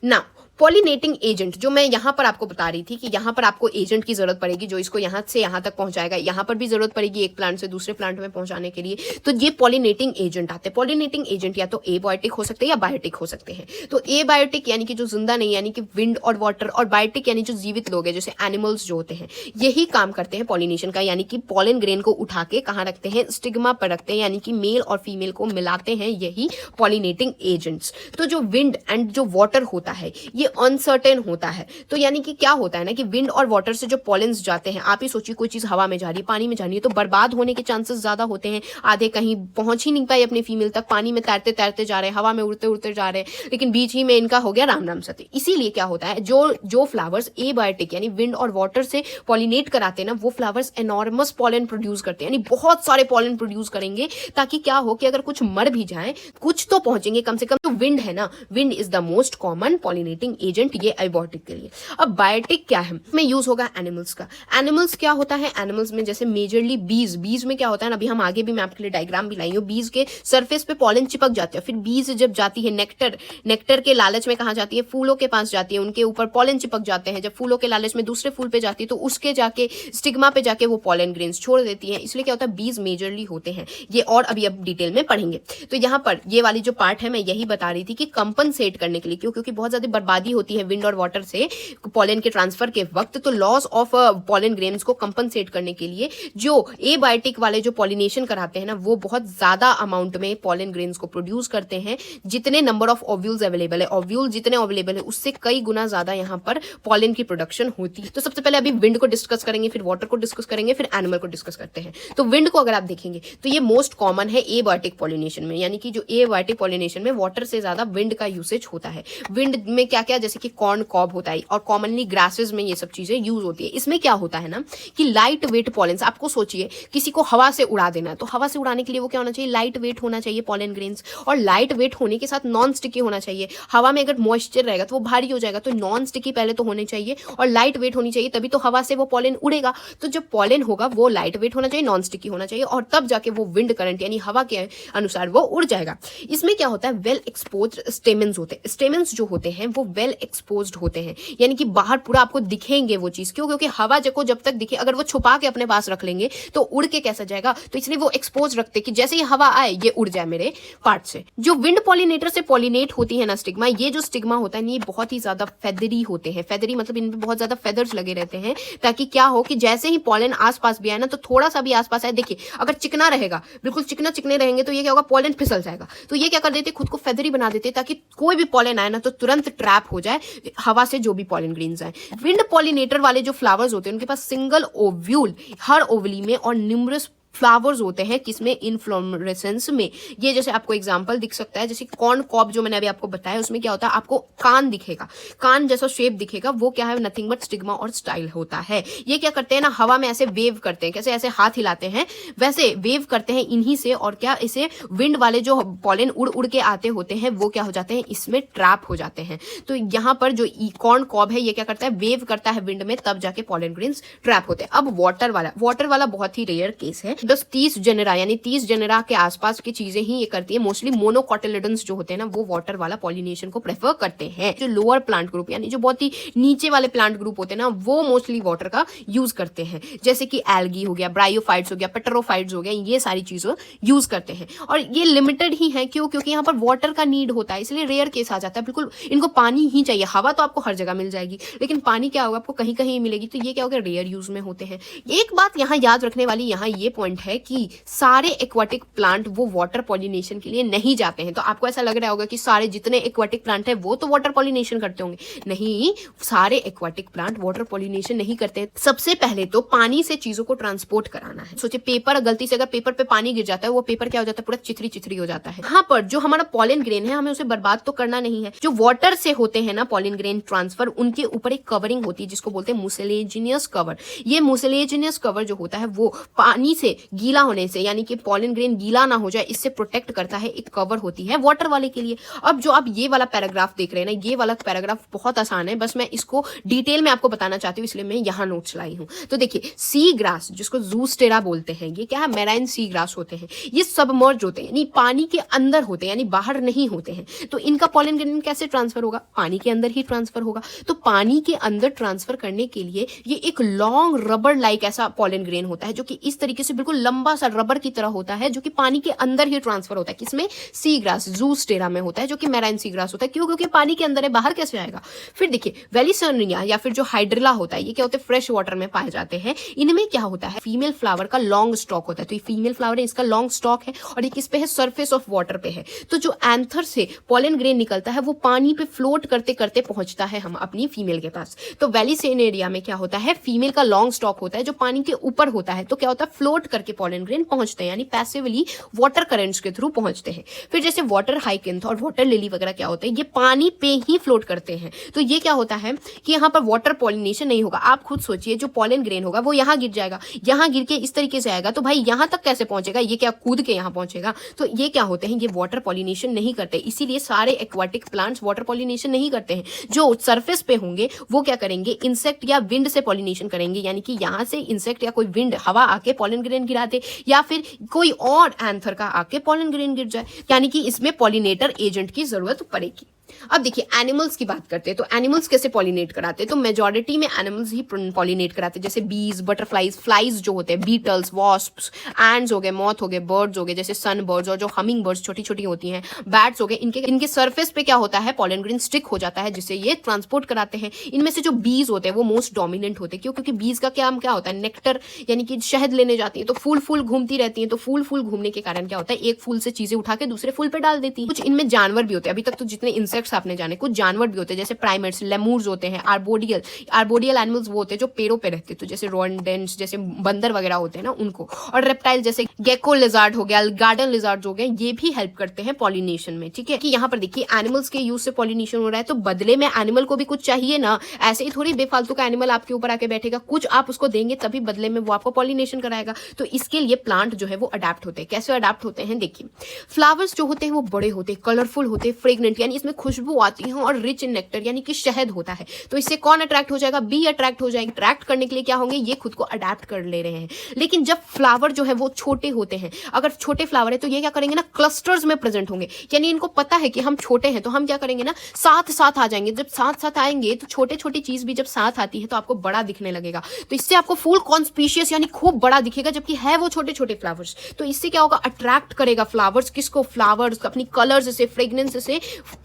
ना पॉलिनेटिंग एजेंट जो मैं यहाँ पर आपको बता रही थी कि यहाँ पर आपको एजेंट की जरूरत पड़ेगी जो इसको यहाँ से यहाँ तक पहुंचाएगा। यहाँ पर भी जरूरत पड़ेगी एक प्लांट से दूसरे प्लांट में पहुंचाने के लिए। तो ये पॉलिनेटिंग एजेंट आते हैं। पॉलिनेटिंग एजेंट या तो एबायोटिक हो सकते हैं या बायोटिक हो सकते हैं। तो एबायोटिक यानी कि जो जिंदा नहीं, यानी कि विंड और वाटर, और बायोटिक यानी जो जीवित लोग हैं जैसे एनिमल्स जो होते हैं, यही काम करते हैं पॉलिनेशन का। यानी कि पॉलन ग्रेन को उठा के कहाँ रखते हैं, स्टिग्मा पर रखते हैं, यानी कि मेल और फीमेल को मिलाते हैं, यही पॉलिनेटिंग एजेंट्स। तो जो विंड एंड जो वाटर होता है ये अनसर्टेन होता है। तो यानी कि क्या होता है ना कि विंड और वाटर से जो पॉलेंस जाते हैं, आप ही सोचिए कोई चीज हवा में जा रही है, पानी में जा रही है, तो बर्बाद होने के चांसेस ज्यादा होते हैं। आधे कहीं पहुंच ही नहीं पाए अपने फीमेल तक, पानी में तैरते तैरते जा रहे हैं, हवा में उड़ते उड़ते जा रहे हैं, लेकिन बीच ही में इनका हो गया राम राम सती। इसीलिए क्या होता है, जो फ्लावर्स एबायोटिक यानी विंड और वाटर से पॉलिनेट कराते हैं ना, वो फ्लावर्स एनॉर्मस पॉलन प्रोड्यूस करते हैं, यानी बहुत सारे पॉलन प्रोड्यूस करेंगे, ताकि क्या हो कि अगर कुछ मर भी जाए कुछ तो पहुंचेंगे कम से कम। तो विंड है ना, wind is the most common pollinating agent, ये एबायोटिक के लिए। अब बायोटिक क्या है, में यूज होगा एनिमल्स का। एनिमल्स क्या होता है, एनिमल्स में जैसे मेजरली बीज, बीज में क्या होता है ना, अभी हम आगे भी मैं आपके लिए डायग्राम भी लाई हूं। बीज के सरफेस पे पॉलन चिपक जाते हैं, फिर बीज जब जाती है नेक्टर के लालच में कहां जाती है, फूलों के पास जाती है, उनके ऊपर पॉलन चिपक जाते हैं। जब फूलों के लालच में दूसरे फूल पे जाती है तो उसके जाके स्टिग्मा पे जाके वो पॉलन ग्रेन्स छोड़ देती है। इसलिए क्या होता है, बीज मेजरली होते हैं ये, और अभी अब डिटेल में पढ़ेंगे। तो यहाँ पर ये वाली जो पार्ट है मैं यही बता रही थी कि कंपनसेट करने के लिए, क्योंकि बहुत ज्यादा बर्बादी होती है विंड और वाटर से पॉलन के ट्रांसफर के वक्त, तो लॉस ऑफ पॉलन ग्रेन्स को कंपनसेट करने के लिए जो एबायोटिक वाले जो पॉलिनेशन कराते हैं ना, वो बहुत ज्यादा अमाउंट में पॉलन ग्रेन्स को प्रोड्यूस करते हैं। जितने नंबर ऑफ ओव्यूल्स अवेलेबल है, ओव्यूल जितने अवेलेबल है उससे कई गुना ज्यादा यहाँ पर पॉलन की प्रोडक्शन होती है। तो सबसे पहले अभी विंड को डिस्कस करेंगे, फिर वाटर को डिस्कस करेंगे, फिर एनिमल को डिस्कस करते हैं। तो विंड को अगर आप देखेंगे तो ये मोस्ट कॉमन है एबायोटिक पॉलिनेशन में, यानी कि जो एबायोटिक पॉलिनेशन में वाटर से ज्यादा विंड का यूसेज होता है। विंड में क्या क्या, जैसे कि कॉर्न कॉब होता है, और कॉमनली ग्रासेस में ये सब चीजें यूज होती है। इसमें क्या होता है ना कि लाइट वेट पॉलेंस, आपको सोचिए किसी को हवा से उड़ा देना है, तो हवा से उड़ाने के लिए वो क्या होना चाहिए, लाइट वेट होना चाहिए पॉलन ग्रेन्स, और लाइट वेट होने के साथ नॉन स्टिकी होना चाहिए। हवा में अगर मॉइस्चर रहेगा तो वो भारी हो जाएगा, तो नॉन स्टिकी पहले तो होने चाहिए और लाइट वेट होनी चाहिए, तभी तो हवा से वो पॉलन उड़ेगा। तो जब पॉलन होगा वो लाइट वेट होना चाहिए, नॉन स्टिकी होना चाहिए, और तब जाके वो विंड करंट यानी हवा के अनुसार वो उड़ जाएगा। इसमें क्या होता है, वेल एक्सपोज्ड स्टेमेंस होते हैं। स्टेमेंस जो होते हैं वो वेल एक्सपोज्ड होते हैं, यानी कि बाहर पूरा आपको दिखेंगे वो चीज। क्यों? क्योंकि हवा को जब तक दिखे, अगर वो छुपा के अपने पास रख लेंगे तो उड़ के कैसा जाएगा, तो इसलिए वो एक्सपोज रखते कि जैसे ही हवा आए ये उड़ जाए मेरे पार्ट से। जो विंड पॉलिनेटर से पॉलिनेट होती है ना स्टिग्मा, ये जो स्टिग्मा होता है ये बहुत ही ज्यादा फेदरी होते हैं। फेदरी मतलब इन पे बहुत ज्यादा फेदर्स लगे रहते हैं, ताकि क्या हो कि जैसे ही पॉलन आसपास भी आए ना, तो थोड़ा सा भी आसपास आए, देखिए अगर चिकना रहेगा, बिल्कुल चिकना चिकने रहेंगे तो ये क्या होगा, पॉलन फिसल जाएगा। तो ये क्या कर देते, खुद को फेदरी बना देते ताकि कोई भी पॉलन आए ना तो तुरंत ट्रैप हो जाए हवा से जो भी पॉलन ग्रेन्स आए। विंड पॉलिनेटर वाले जो फ्लावर्स होते हैं उनके पास सिंगल ओव्यूल हर ओवली में और न्यूमरस फ्लावर्स होते हैं, किसमें, इनफ्लोरेसेंस में। ये जैसे आपको एग्जांपल दिख सकता है, जैसे कॉर्न कॉब जो मैंने अभी आपको बताया, उसमें क्या होता है, आपको कान दिखेगा, कान जैसा शेप दिखेगा, वो क्या है, नथिंग बट स्टिग्मा और स्टाइल होता है। ये क्या करते हैं ना, हवा में ऐसे वेव करते हैं, कैसे ऐसे हाथ हिलाते हैं वैसे वेव करते हैं इन्हीं से, और क्या इसे विंड वाले जो पॉलन उड़ उड़ के आते होते हैं वो क्या हो जाते हैं, इसमें ट्रैप हो जाते हैं। तो यहाँ पर जो कॉर्न कॉब है ये क्या करता है, वेव करता है विंड में, तब जाके पॉलन ग्रेन्स ट्रैप होते हैं। अब वाटर वाला बहुत ही रेयर केस है। बस 30 जेनेरा यानी 30 जेनेरा के आसपास की चीजें ही ये करती है। मोस्टली मोनोकोटिलेडन्स जो होते हैं ना, वो वाटर वाला पॉलिनेशन को प्रेफर करते हैं। जो लोअर प्लांट ग्रुप यानी जो बहुत ही नीचे वाले प्लांट ग्रुप होते हैं ना, वो मोस्टली वाटर का यूज करते हैं, जैसे कि एल्गी हो गया, ब्रायोफाइट्स हो गया, पेट्रोफाइट्स हो गया, ये सारी चीजें यूज करते हैं। और ये लिमिटेड ही है, क्यों, क्योंकि यहाँ पर वाटर का नीड होता है, इसलिए रेयर केस आ जाता है। बिल्कुल इनको पानी ही चाहिए। हवा तो आपको हर जगह मिल जाएगी, लेकिन पानी क्या होगा, आपको कहीं कहीं मिलेगी, तो ये क्या होगा, रेयर यूज में होते हैं। एक बात यहाँ याद रखने वाली, यहाँ ये पॉइंट पॉइंट है कि सारे एक्वाटिक प्लांट वो वाटर पॉलिनेशन के लिए नहीं जाते हैं। तो आपको ऐसा लग रहा होगा कि सारे जितने एक्वाटिक प्लांट है वो तो वाटर पॉलिनेशन करते होंगे, नहीं, सारे एक्वाटिक प्लांट वाटर पॉलिनेशन नहीं करते। सबसे पहले तो पानी से चीजों को ट्रांसपोर्ट कराना है। सोचिए पेपर, गलती से अगर पेपर पे पानी गिर जाता है, वो पेपर क्या हो जाता है, पूरा चिथरी चिथरी हो जाता है। यहाँ पर जो हमारा पॉलन ग्रेन है, हमें उसे बर्बाद तो करना नहीं है। जो वाटर से होते हैं ना पॉलन ग्रेन ट्रांसफर, उनके ऊपर एक कवरिंग होती है जिसको बोलते हैं मुसेलेजिनियस कवर। ये मुसेलेजिनियस कवर जो होता है वो पानी से गीला होने से, यानी कि पॉलन ग्रेन गीला ना हो जाए, इससे प्रोटेक्ट करता है। एक कवर होती है वाटर वाले के लिए। अब जो आप ये वाला पैराग्राफ देख रहे हैं ना, ये वाला पैराग्राफ बहुत आसान है, बस मैं इसको डिटेल में आपको बताना चाहती हूँ, इसलिए मैं यहाँ नोट्स लाई हूँ। तो देखिए, सी ग्रास जिसको जूस्टेरा बोलते हैं, ये क्या है, मैराइन सी ग्रास होते हैं। ये सबमर्ज होते हैं, यानी पानी के अंदर होते हैं, यानी बाहर नहीं होते हैं। तो इनका पॉलन ग्रेन कैसे ट्रांसफर होगा, पानी के अंदर ही ट्रांसफर होगा। तो पानी के अंदर ट्रांसफर करने के लिए ये एक लॉन्ग रबर लाइक ऐसा पॉलन ग्रेन होता है, जो कि इस तरीके से बिल्कुल लंबा सा रबर की तरह होता है, जो कि पानी के अंदर ही ट्रांसफर होता है। किसमें, सी ग्रास, जूस्टेरा में होता है, जो कि मैराइन सी ग्रास होता है। क्यों, क्योंकि पानी के अंदर है, बाहर कैसे आएगा। फिर देखिए, वेलिसर्निया या फिर जो हाइड्रिला होता है, ये क्या होते हैं, फ्रेश वाटर में पाए जाते हैं। इनमें क्या होता है, फीमेल फ्लावर का लॉन्ग स्टॉक होता है। तो ये फीमेल फ्लावर है, इसका लॉन्ग स्टॉक है, और ये किस पे है, सरफेस ऑफ वाटर पे है। तो जो एंथर से पॉलन ग्रेन निकलता है, वो पानी पे फ्लोट करते करते पहुंचता है हम अपनी फीमेल के पास। तो वेलिसेनेरिया में क्या होता है, फीमेल का लॉन्ग स्टॉक होता है जो पानी के ऊपर होता है। तो क्या होता है, फ्लोट करके पॉलन ग्रेन पहुंचते हैं, यानी पैसिवली वाटर करंट्स के थ्रू पहुंचते हैं। फिर जैसे वाटर हाइकिंथ और वाटर लिली वगैरह क्या होते हैं, ये पानी पे ही फ्लोट करते हैं। तो ये क्या होता है कि यहाँ पर वाटर पॉलिनेशन नहीं होगा। आप खुद सोचिए, जो पॉलन ग्रेन होगा वो यहाँ गिर जाएगा, यहाँ गिर के इस तरीके से आएगा, तो भाई यहाँ तक कैसे पहुंचेगा, ये क्या कूद के यहाँ पहुंचेगा। तो ये क्या होते हैं, ये वाटर पॉलिनेशन नहीं करते। इसीलिए सारे एक्वाटिक प्लांट्स वाटर पॉलिनेशन नहीं करते हैं। जो सरफेस पे होंगे वो क्या करेंगे, इंसेक्ट या विंड से पॉलिनेशन करेंगे, यानी कि यहाँ से इंसेक्ट या कोई विंड, हवा आके पॉलन ग्रेन गिरा दे, या फिर कोई और एंथर का आके पॉलन ग्रेन गिर जाए, यानी कि इसमें पॉलिनेटर एजेंट की जरूरत पड़ेगी। अब देखिए, एनिमल्स की बात करते हैं। तो एनिमल्स कैसे पॉलिनेट कराते हैं, तो मेजॉरिटी में एनिमल्स ही पॉलिनेट कराते हैं। जैसे बीज, बटरफ्लाइज, फ्लाइज जो होते हैं, बीटल्स, वॉस्प्स, एंड्स हो गए, मॉथ हो गए, बर्ड्स हो गए जैसे सन बर्ड्स, और जो हमिंग बर्ड्स छोटी छोटी होती हैं, बैट्स हो गए, इनके सरफेस पे क्या होता है, पॉलन ग्रेन स्टिक हो जाता है, जिससे ये ट्रांसपोर्ट कराते हैं। इनमें से जो बीज होते हैं वो मोस्ट डोमिनेंट होते हैं। क्यों, क्योंकि बीज का काम क्या होता है, नेक्टर, यानी कि शहद लेने जाती है। तो फूल फूल घूमती रहती है, तो फूल फूल घूमने के कारण क्या होता है, एक फूल से चीजें उठा के दूसरे फूल पे डाल देती है। कुछ इनमें जानवर भी होते हैं, अभी तक तो जितने इंसेक्ट्स आपने जाने, कुछ जानवर भी होते हैं जैसे प्राइमेट्स, लेमूर्स होते हैं, आर्बोडियल एनिमल्स वो होते हैं जो पेड़ों पे रहते हैं, तो जैसे रोडेंट्स, जैसे बंदर वगैरह होते हैं ना, उनको। और रेप्टाइल जैसे गेको लिजार्ड हो गया, गार्डन लिजार्ड हो गए, ये भी हेल्प करते हैं पॉलिनेशन में। ठीक है, कि यहाँ पर देखिए एनिमल्स के यूज से पॉलिनेशन हो रहा है, तो बदले में एनिमल को भी कुछ चाहिए ना। ऐसे ही थोड़ी बेफालतू का एनिमल आपके ऊपर आके बैठेगा, कुछ आप उसको देंगे तभी बदले में वो आपको पॉलिनेशन कराएगा। तो इसके लिए प्लांट जो है वो अडेप्ट होते हैं। कैसे अडेप्ट होते हैं, देखिए, फ्लावर्स जो होते हैं वो बड़े होते हैं, कलरफुल होते हैं, फ्रेग्नेंट, यानी इसमें खुशबू आती है, और रिच इन नेक्टर, यानी कि शहद होता है। तो इससे कौन अट्रैक्ट हो जाएगा, बी अट्रैक्ट हो जाएगी। अट्रैक्ट करने के लिए क्या होंगे, ये खुद को अडेप्ट कर ले रहे हैं। लेकिन जब फ्लावर जो है वो छोटे होते हैं, अगर छोटे फ्लावर है तो ये क्या करेंगे ना, क्लस्टर्स में प्रेजेंट होंगे, यानी इनको पता है कि हम छोटे हैं, तो हम क्या करेंगे ना, साथ साथ आ जाएंगे। जब साथ साथ आएंगे तो छोटे छोटी चीज भी जब साथ आती है तो आपको बड़ा दिखने लगेगा। तो इससे आपको फूल कॉन्स्पीशियस यानी खूब बड़ा दिखेगा, जबकि है वो छोटे छोटे फ्लावर्स। तो इससे क्या होगा, अट्रैक्ट करेगा फ्लावर्स, किसको, फ्लावर्स अपनी कलर्स से, फ्रेग्रेंस से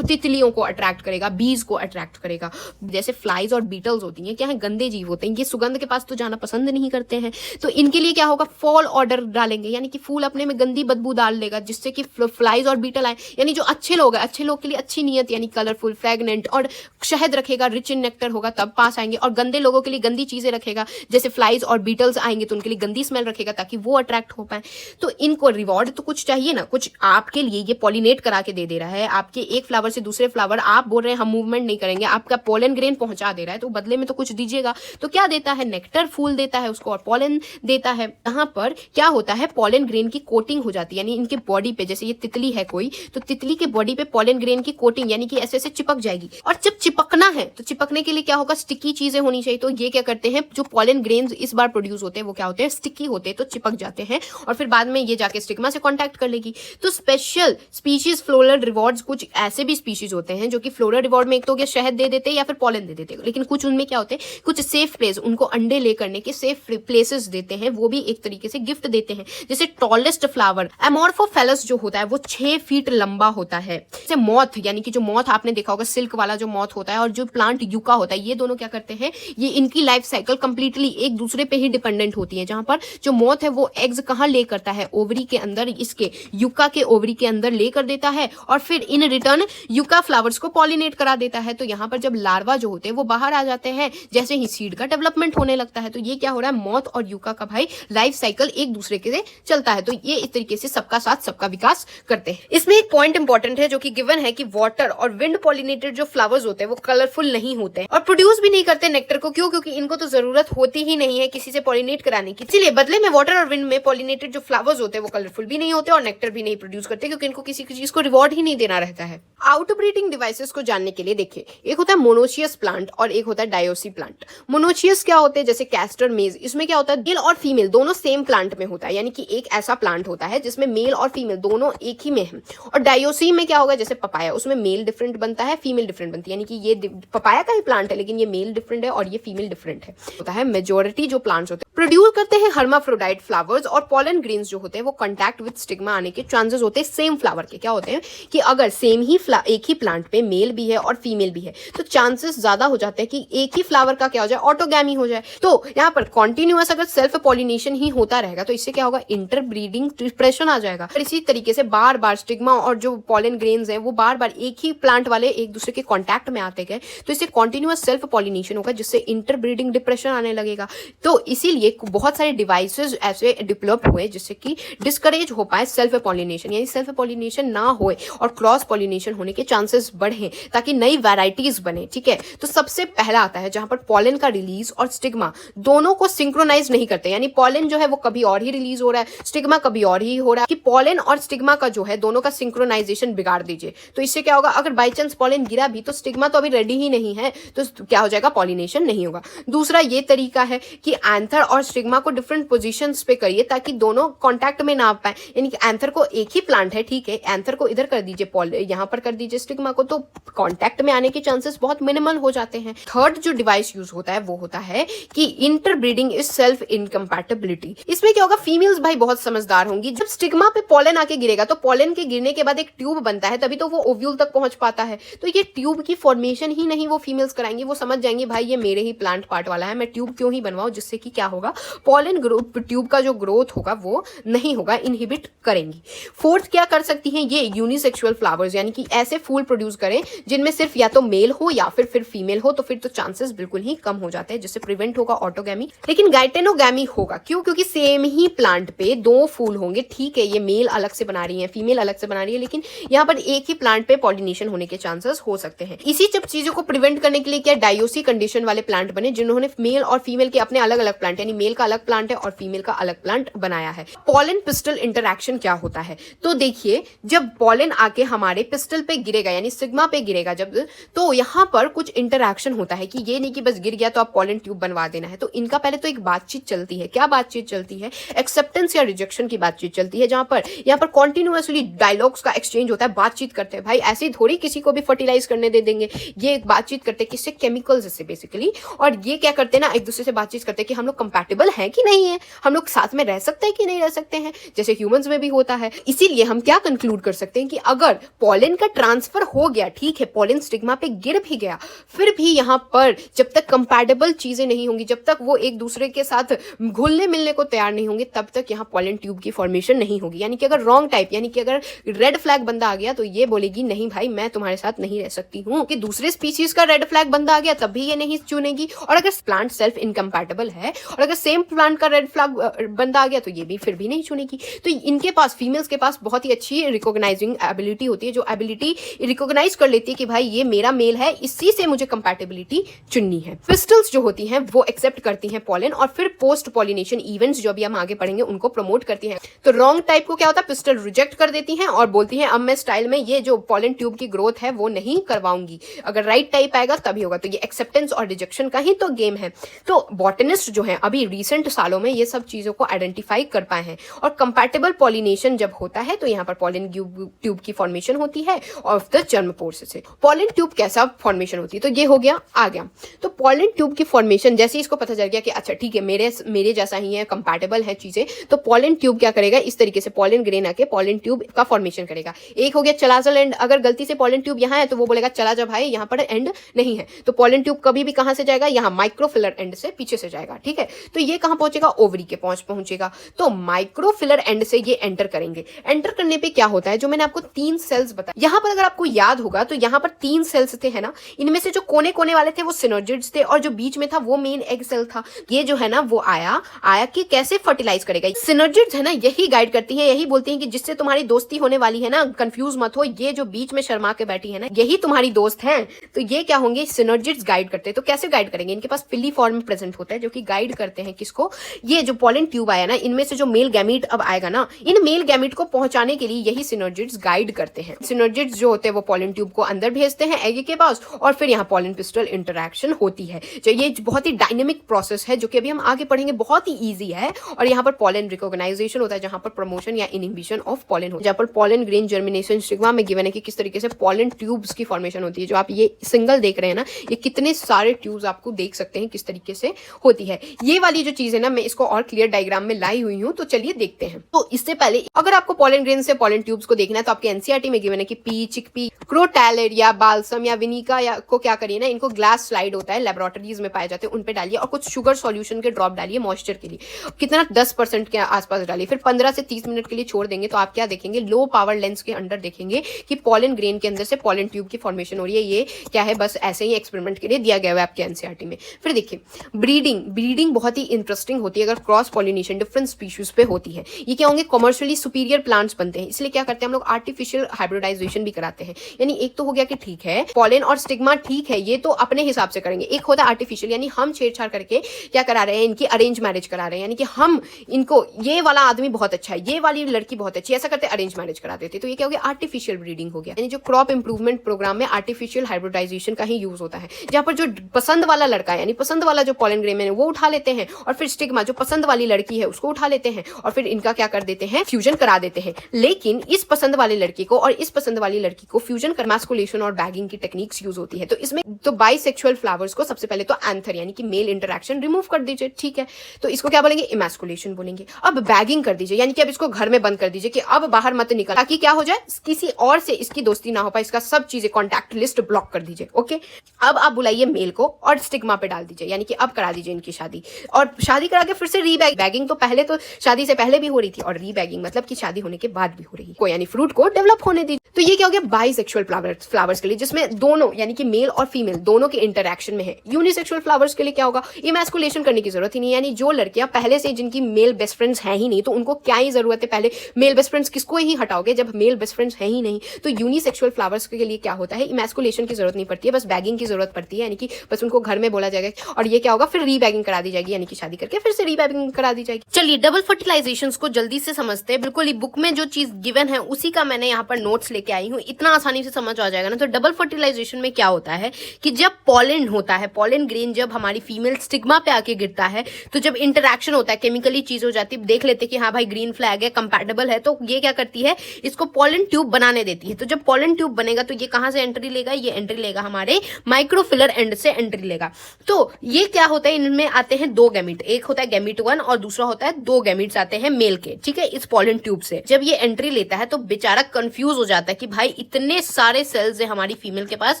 तितलियों को अट्रैक्ट करेगा, बीज को अट्रैक्ट करेगा। जैसे फ्लाइज और बीटल्स होती हैं, क्या है, गंदे जीव होते हैं, ये सुगंध के पास तो जाना पसंद नहीं करते हैं। तो इनके लिए क्या होगा, फॉल ऑर्डर डालेंगे, यानी कि फूल अपने में गंदी बदबू डाल लेगा, जिससे कि फ्लाइज और बीटल आए। यानी जो अच्छे लोग हैं, अच्छे लोग के लिए अच्छी नीयत, यानी कलरफुल, फ्रेग्नेंट और शहद रखेगा, रिच इन नेक्टर होगा, तब पास आएंगे। और गंदे लोगों के लिए गंदी चीजें रखेगा, जैसे फ्लाइज और बीटल्स आएंगे तो उनके लिए गंदी स्मेल रखेगा ताकि वो अट्रैक्ट हो पाए। तो इनको रिवॉर्ड तो कुछ चाहिए ना, कुछ आपके लिए ये पॉलिनेट करा के दे रहा है। आपके एक फ्लावर से दूसरे फ्लावर, आप बोल रहे हैं हम मूवमेंट नहीं करेंगे, आपका पोलन ग्रेन पहुंचा दे रहा है, तो बदले में तो कुछ दीजिएगा। तो क्या देता है, नेक्टर, फूल देता है उसको, और पोलन देता है। यहाँ पर क्या होता है, पोलन ग्रेन की कोटिंग हो जाती है, यानी इनके बॉडी पे, जैसे ये तितली है कोई, तो तितली के बॉडी पे पोलन ग्रेन की कोटिंग, यानी कि ऐसे ऐसे चिपक जाएगी। और जब चिपकना है तो चिपकने के लिए क्या होगा, स्टिकी चीजें होनी चाहिए। तो ये क्या करते हैं, जो पोलन ग्रेन्स इस बार प्रोड्यूस होते हैं वो क्या होते हैं, स्टिकी होते हैं, तो चिपक जाते हैं, और फिर बाद में ये जाके स्टिग्मा से कांटेक्ट कर लेगी। तो स्पेशल स्पीशीज फ्लोरल रिवॉर्ड्स, कुछ ऐसे भी स्पीशीज होते हैं जो कि फ्लोरल रिवॉर्ड में एक तो शहद दे देते हैं या फिर पोलन दे देते हैं, लेकिन कुछ उनमें क्या होते हैं, कुछ सेफ प्लेस, उनको अंडे ले करने के सेफ प्लेसेस देते हैं, वो भी एक तरीके से गिफ्ट देते हैं। जैसे टॉलेस्ट फ्लावर एमोर्फोफेलस जो होता है वो 6 फीट लंबा होता है। जैसे मॉथ, यानी कि जो मॉथ आपने देखा होगा, सिल्क वाला जो मॉथ होता है, और जो प्लांट प्लांट यूका होता है, ये दोनों क्या करते हैं, ये इनकी लाइफ साइकिल कंप्लीटली एक दूसरे पे ही डिपेंडेंट होती है, जहां पर जो मोथ है वो एग्स कहाँ ले करता है, ओवरी के अंदर, इसके यूका के ओवरी के अंदर ले कर देता है और फिर इन रिटर्न यूका फ्लावर्स को पॉलिनेट करा देता है। तो यहाँ पर जब लार्वा जो होते हैं वो बाहर आ जाते हैं, जैसे ही सीड का डेवलपमेंट होने लगता है, तो ये क्या हो रहा है, मॉथ और यूका का भाई लाइफ साइकिल एक दूसरे के से चलता है। तो ये इस तरीके से सबका साथ सबका विकास करते हैं। इसमें एक पॉइंट इंपॉर्टेंट है जो कि गिवन है कि वाटर और विंड पॉलिनेटेड जो फ्लावर्स होते हैं वो कलरफुल नहीं होते हैं और प्रोड्यूस भी नहीं करते नेक्टर को। क्यों? क्योंकि इनको तो जरूरत होती ही नहीं है किसी से पॉलिनेट कराने की। इसलिए बदले में वाटर और विंड में पॉलिनेटेड जो फ्लावर्स होते हैं वो कलरफुल भी नहीं होते और नेक्टर भी नहीं प्रोड्यूस करते, क्योंकि इनको किसी चीज को रिवॉर्ड ही नहीं देना रहता है। आउटब्रीडिंग डिवाइसेस को जानने के लिए देखिए, एक होता है मोनोशियस प्लांट और एक होता है डायोसी प्लांट। मोनोशियस क्या होते हैं, जैसे कैस्टर मेज, इसमें क्या होता है, मेल और फीमेल दोनों सेम प्लांट में होता है, यानी कि एक ऐसा प्लांट होता है जिसमें मेल और फीमेल दोनों एक ही में है। और डायोसी में क्या होगा, जैसे पपाया, उसमें मेल डिफरेंट बनता है, फीमेल डिफरेंट बनती है, यानी कि ये पपाया का ही प्लांट है लेकिन ये मेल डिफरेंट है और ये फीमेल डिफरेंट है। होता है मेजोरिटी जो प्लांट्स होते हैं प्रोड्यूस करते हैं हर्माफ्रोडाइट फ्लावर्स और पॉलन ग्रेन्स जो होते हैं वो कांटेक्ट विद स्टिग्मा आने के चांसेस होते हैं सेम फ्लावर के। क्या होते हैं कि अगर सेम ही एक ही प्लांट पे मेल भी है और फीमेल भी है तो चांसेस ज्यादा हो जाते हैं कि एक ही फ्लावर का क्या हो जाए, ऑटोगैमी हो जाए। तो यहाँ पर कॉन्टिन्यूअस अगर सेल्फ पॉलिनेशन ही होता रहेगा तो इससे क्या होगा, इंटरब्रीडिंग डिप्रेशन आ जाएगा। और इसी तरीके से बार बार स्टिग्मा और जो पॉलन ग्रेन्स हैं वो बार बार एक ही प्लांट वाले एक दूसरे के कॉन्टैक्ट में आते गए तो इससे कॉन्टिन्यूअस सेल्फ पॉलिनेशन होगा जिससे इंटरब्रीडिंग डिप्रेशन आने लगेगा। तो इसीलिए बहुत सारे डिवाइसेस ऐसे डेवलप हुए जिससे कि डिस्करेज हो पाए सेल्फ पॉलिनेशन, यानी सेल्फ पॉलिनेशन ना होए और क्रॉस पॉलिनेशन होने के चांसेस बढ़े ताकि नई वैरायटीज बने। ठीक है, तो सबसे पहला आता है जहां पर पॉलन का रिलीज और स्टिग्मा दोनों को सिंक्रोनाइज नहीं करते, यानी पॉलन जो है वो कभी और ही रिलीज हो रहा है, स्टिग्मा कभी और ही हो रहा है, कि पॉलन और स्टिग्मा का जो है दोनों का सिंक्रोनाइजेशन बिगाड़ दीजिए। तो इससे क्या होगा, अगर बाई चांस पॉलन गिरा भी तो स्टिग्मा तो अभी रेडी ही नहीं है तो क्या हो जाएगा, पॉलिनेशन नहीं होगा। दूसरा ये तरीका है कि एंथर और स्टिग्मा को डिफरेंट पोजीशंस पे करिए ताकि दोनों कांटेक्ट में ना आ पाए, यानी कि एंथर को एक ही प्लांट है, ठीक है, एंथर को इधर कर दीजिए, यहां पर कर दीजिए स्टिग्मा को, तो कांटेक्ट में आने के चांसेस बहुत मिनिमल हो जाते हैं। थर्ड जो डिवाइस यूज होता है वो होता है कि इंटरब्रीडिंग इज सेल्फ इनकम्पैटिबिलिटी। इसमें क्या होगा, फीमेल्स भाई बहुत समझदार होंगी, जब स्टिग्मा पे पॉलन आके गिरेगा तो पॉलन के गिरने के बाद एक ट्यूब बनता है तभी तो वो ओव्यूल तक पहुंच पाता है। तो ये ट्यूब की फॉर्मेशन ही नहीं वो फीमेल्स कराएंगी, वो समझ जाएंगी भाई ये मेरे ही प्लांट पार्ट वाला है, मैं ट्यूब क्यों ही बनवाऊं, जिससे कि क्या होगा, पॉलन ग्रोथ, ट्यूब का जो ग्रोथ होगा वो नहीं होगा, इनहिबिट करेंगी। फोर्थ क्या कर सकती हैं, ये यूनिसेक्सुअल फ्लावर्स, यानी कि ऐसे फूल प्रोड्यूस करें जिनमें सिर्फ या तो मेल हो या फिर फीमेल हो, तो फिर तो चांसेस बिल्कुल ही कम हो जाते हैं, जिससे प्रिवेंट होगा ऑटोगैमी। लेकिन गाइटेनोगैमी होगा, क्यों? क्योंकि सेम ही प्लांट पे दो फूल होंगे, ठीक है, ये मेल अलग से बना रही है, फीमेल अलग से बना रही है, लेकिन यहाँ पर एक ही प्लांट पे पॉलिनेशन होने के चांसेस हो सकते हैं। इसी सब चीजों को प्रिवेंट करने के लिए क्या डायोसी कंडीशन वाले प्लांट बने, जिन्होंने मेल और फीमेल के अपने अलग अलग प्लांट, यानी मेल का अलग प्लांट है और फीमेल का अलग प्लांट बनाया है। पॉलन पिस्टल इंटरैक्शन क्या होता है, तो देखिए जब पॉलन आके हमारे पिस्टल पे गिरेगा, यानी सिग्मा पे गिरेगा जब, तो यहाँ पर कुछ इंटरैक्शन होता है कि ये नहीं कि बस गिर गया तो आप पॉलन ट्यूब बनवा देना है। तो इनका पहले तो एक बातचीत चलती है। क्या बातचीत चलती है? एक्सेप्टेंस या रिजेक्शन की बातचीत चलती है, जहां पर यहाँ पर कॉन्टिन्यूअसली डायलॉग्स का एक्सचेंज होता है, बातचीत करते हैं। भाई ऐसे ही थोड़ी किसी को भी फर्टिलाइज करने दे देंगे, ये एक बातचीत करते हैं किससे, केमिकल्स से बेसिकली। और ये क्या करते हैं ना, एक दूसरे से बातचीत करते हैं कि हम लोग कंपैटिबल हैं कि नहीं है, हम लोग साथ में रह सकते हैं कि नहीं रह सकते हैं, जैसे ह्यूमंस में भी होता है। इसीलिए हम क्या कंक्लूड कर सकते हैं कि अगर पॉलन का ट्रांसफर हो गया, ठीक है, पॉलन स्टिग्मा पे गिर भी गया, फिर भी यहाँ पर जब तक कंपैटिबल चीजें नहीं होंगी, जब तक वो एक दूसरे के साथ घुलने मिलने को तैयार नहीं होंगे, तब तक यहाँ पॉलन ट्यूब की फॉर्मेशन नहीं होगी। यानी कि अगर रॉन्ग टाइप, यानी कि अगर रेड फ्लैग बंदा आ गया तो ये बोलेगी नहीं भाई मैं तुम्हारे साथ नहीं रह सकती हूँ, कि दूसरे स्पीशीज का रेड फ्लैग बंदा आ गया तब भी ये नहीं चुनेगी। और अगर प्लांट सेल्फ इनकम्पैटिबल है और अगर सेम प्लांट का रेड फ्लैग बंदा आ गया तो ये भी फिर भी नहीं चुनेगी। तो इनके पास, फीमेल्स के पास बहुत ही अच्छी रिकॉग्नाइजिंग एबिलिटी होती है, जो एबिलिटी रिकॉग्नाइज कर लेती है कि भाई ये मेरा मेल है, इसी से मुझे कंपैटिबिलिटी चुननी है। पिस्टल्स जो होती हैं वो एक्सेप्ट करती हैं पॉलन और फिर पोस्ट पॉलिनेशन इवेंट्स जो भी हम आगे पढ़ेंगे उनको प्रमोट करती हैं। तो रॉन्ग टाइप को क्या होता है, पिस्टल रिजेक्ट कर देती हैं और बोलती हैं अब मैं स्टाइल में ये जो पॉलन ट्यूब की ग्रोथ है वो नहीं करवाऊंगी, अगर राइट टाइप आएगा तभी होगा। तो ये एक्सेप्टेंस और रिजेक्शन का ही तो गेम है। तो बॉटनिस्ट जो है अभी रिसेंट सालों में ये सब चीजों को आइडेंटिफाई कर पाए हैं। और कंपैटिबल पॉलिनेशन जब होता है तो यहाँ पर पॉलन ट्यूब की फॉर्मेशन होती है ऑफ द जर्म पोर्स से। पॉलन ट्यूब कैसा फॉर्मेशन होती है, तो ये हो गया आ गया। तो पॉलन ट्यूब की फॉर्मेशन जैसे इसको पता चल गया कि अच्छा ठीक है मेरे जैसा ही है, कंपैटिबल है चीजें, तो पॉलन ट्यूब क्या करेगा, इस तरीके से पॉलन ग्रेन आके पॉलन ट्यूब का फॉर्मेशन करेगा। एक हो गया चला जा एंड, अगर गलती से पॉलन ट्यूब यहाँ है तो वो बोलेगा चला जा भाई यहाँ पर एंड नहीं है। तो पॉलन ट्यूब कभी भी कहां से जाएगा, यहाँ माइक्रोफिलर एंड से पीछे से जाएगा, ठीक है। तो ये कहां पहुंचेगा, ओवरी के पहुंचेगा। तो माइक्रोफिलर एंड से ये एंटर करेंगे। एंटर करने पे क्या होता है, जो मैंने आपको 3 सेल्स बताया, यहां पर अगर आपको याद होगा तो यहां पर 3 सेल्स थे, है ना। इनमें से जो कोने कोने वाले थे वो सिनर्जिड्स थे और जो बीच में था वो मेन एग सेल था। ये जो है ना वो आया कि कैसे फर्टिलाइज करेगा। सिनर्जिड्स है ना यही गाइड करती है, यही बोलती है कि जिससे तुम्हारी दोस्ती होने वाली है ना, कंफ्यूज मत हो, ये जो बीच में शर्मा के बैठी है ना यही तुम्हारी दोस्त है। तो ये क्या होंगे, सिनर्जिड्स गाइड करते हैं। तो कैसे गाइड करेंगे, इनके पास फिली फॉर्म में प्रेजेंट होता है जो कि गाइड करते हैं किसको, ये जो पॉलन ट्यूब आया ना, इनमें से जो मेल गैमीट अब आएगा ना, इन मेल गैमीट को पहुंचाने के लिए यही सिनर्जिड्स गाइड करते हैं। सिनर्जिड्स जो होते हैं वो पॉलन ट्यूब को अंदर भेजते हैं एग के पास और फिर यहाँ पॉलन पिस्टल इंटरैक्शन होती है। जो ये बहुत ही डायनेमिक प्रोसेस है जो कि अभी हम आगे पढ़ेंगे, बहुत ही ईजी है। और यहाँ पर पॉलन रिकॉग्नाइजेशन होता है जहां पर प्रमोशन या इनहिबिशन ऑफ पॉलन होता है। जहां पर पॉलन ग्रेन जर्मिनेशन स्टिग्मा में गिवन है कि किस तरीके से पॉलन ट्यूब्स की फॉर्मेशन होती है। जो आप ये सिंगल देख रहे हैं ना, ये कितने सारे ट्यूब्स आपको देख सकते हैं किस तरीके से होती है। ये वाली जो चीज है ना, मैं इसको और क्लियर डायग्राम में लाई हुई हूं, तो चलिए देखते हैं। तो इससे पहले अगर आपको पॉलन ग्रेन से पॉलन ट्यूब्स को देखना है तो आपके एनसीईआरटी में गिवन है कि पी, चिकपी, क्रोटैलिड या बाल्सम या विनिका या को क्या करिए ना, इनको ग्लास स्लाइड होता है, लेबोरेटरीज में पाए जाते हैं, उन पे डालिए और कुछ शुगर सॉल्यूशन के ड्रॉप डालिए मॉइस्चर के लिए। कितना 10% के आसपास डालिए, फिर 15 से 30 मिनट के लिए छोड़ देंगे। तो आप क्या देखेंगे, लो पावर लेंस के अंदर देखेंगे कि पॉलन ग्रेन के अंदर से पॉलन ट्यूब की फॉर्मेशन हो रही है। ये क्या है, बस ऐसे ही एक्सपेरिमेंट के लिए दिया गया है आपके एनसीईआरटी में। फिर देखिए ब्रीडिंग बहुत ही इंटरेस्टिंग होती है अगर क्रॉस पॉलिनेशन डिफरेंट स्पीशीज पे होती है। ये क्या होंगे, कमर्शियली सुपीरियर प्लांट्स बनते हैं, इसलिए क्या करते हैं हम लोग, आर्टिफिशियल हाइब्रिडाइजेशन भी कराते हैं। यानी एक तो हो गया कि ठीक है पॉलन और स्टिग्मा ठीक है, ये तो अपने हिसाब से करेंगे। एक होता है आर्टिफिशियल, यानी हम छेड़छाड़ करके क्या करा रहे हैं, इनकी अरेंज मैरिज करा रहे हैं। यानी कि हम इनको, ये वाला आदमी बहुत अच्छा है, ये वाली लड़की बहुत अच्छी है, ऐसा करते अरेंज मैरिज करा देते। तो ये क्या हो गया, आर्टिफिशियल ब्रीडिंग हो गया। यानी जो क्रॉप इंप्रूवमेंट प्रोग्राम में आर्टिफिशियल हाइब्रिडाइजेशन का ही यूज होता है, जहां पर जो पसंद वाला लड़का है, यानी पसंद वाला जो पॉलन ग्रेन है वो उठा लेते हैं और फिर स्टिग्मा जो पसंद वाली लड़की है उसको उठा लेते हैं और फिर इनका क्या कर देते हैं, फ्यूजन करा देते हैं। लेकिन इस पसंद वाले लड़के को और इस पसंद वाली लड़की को फ्यूजन कर मैस्कुलेशन और बैगिंग की टेक्निक्स यूज होती है। तो इसमें तो बाइसेक्सुअल फ्लावर्स को सबसे पहले तो एंथर यानी कि मेल इंटरैक्शन रिमूव कर दीजिए, ठीक है। तो इसको क्या बोलेंगे, इमैस्कुलेशन बोलेंगे। अब बैगिंग कर दीजिए, यानी कि अब इसको घर में बंद कर दीजिए कि अब बाहर मत निकल, ताकि क्या हो जाए, किसी और से इसकी दोस्ती ना हो पाए, इसका सब चीजें कॉन्टैक्ट लिस्ट ब्लॉक कर दीजिए, ओके। अब आप बुलाइए मेल को और स्टिग्मा पे डाल दीजिए, यानी कि अब करा दीजिए इनकी शादी। और शादी करा के फिर से रीबैगिंग तो पहले तो शादी से पहले भी हो रही थी, और रीबैगिंग मतलब कि शादी होने के बाद भी हो रही है, यानी फ्रूट को डेवलप होने दीजिए। तो ये क्या हो गया, बाइसेक्सुअल फ्लावर्स के लिए, जिसमें दोनों यानी कि मेल और फीमेल दोनों के इंटरैक्शन में है। यूनिसेक्सुअल फ्लावर्स के लिए क्या होगा, इमैस्कुलेशन करने की जरूरत ही नहीं, यानी जो लड़कियां पहले से जिनकी मेल बेस्ट फ्रेंड्स हैं ही नहीं, तो उनको क्या ही जरूरत है, पहले मेल बेस्ट फ्रेंड्स किसको ही हटाओगे जब मेल बेस्ट फ्रेंड्स हैं ही नहीं। तो यूनिसेक्सुअल फ्लावर्स के लिए क्या होता है, इमैस्कुलेशन की जरूरत नहीं पड़ती है, बस बैगिंग की जरूरत पड़ती है, यानी कि बस उनको घर में बोला जाएगा और ये क्या होगा, फिर रीबैगिंग करा दी जाएगी, यानी कि शादी करके फिर से रीबैगिंग करा दी जाएगी। चलिए डबल फर्टिलाइजेशन को जल्दी से समझते हैं। बिल्कुल बुक में जो चीज गिवन है उसी का मैंने यहाँ पर नोट्स लेके आई हूँ, इतना आसानी से समझ आ जाएगा ना। तो डबल फर्टिलाइजेशन में क्या होता है कि जब पॉलन होता है, पॉलन ग्रेन जब हमारी फीमेल स्टिग्मा पे आके गिरता है, तो जब इंटरैक्शन होता है, केमिकली चीज हो जाती है, देख लेते कि हाँ भाई ग्रीन फ्लैग है, कंपैटिबल है, तो ये क्या करती है, इसको पॉलन ट्यूब बनाने देती है। तो जब पॉलन ट्यूब बनेगा तो ये कहां से एंट्री लेगा, ये एंट्री लेगा हमारे माइक्रोफिलर एंड से एंट्री लेगा। तो ये क्या होता है, इनमें आते हैं 2 गैमीट, एक होता है गैमीट 1 और दूसरा होता है 2 गैमीट्स आते हैं मेल के, ठीक है, इस पॉलन ट्यूब से। जब ये एंट्री लेता है तो बेचारा कंफ्यूज हो जाता है कि भाई इतने सारे सेल्स है हमारी फीमेल के पास,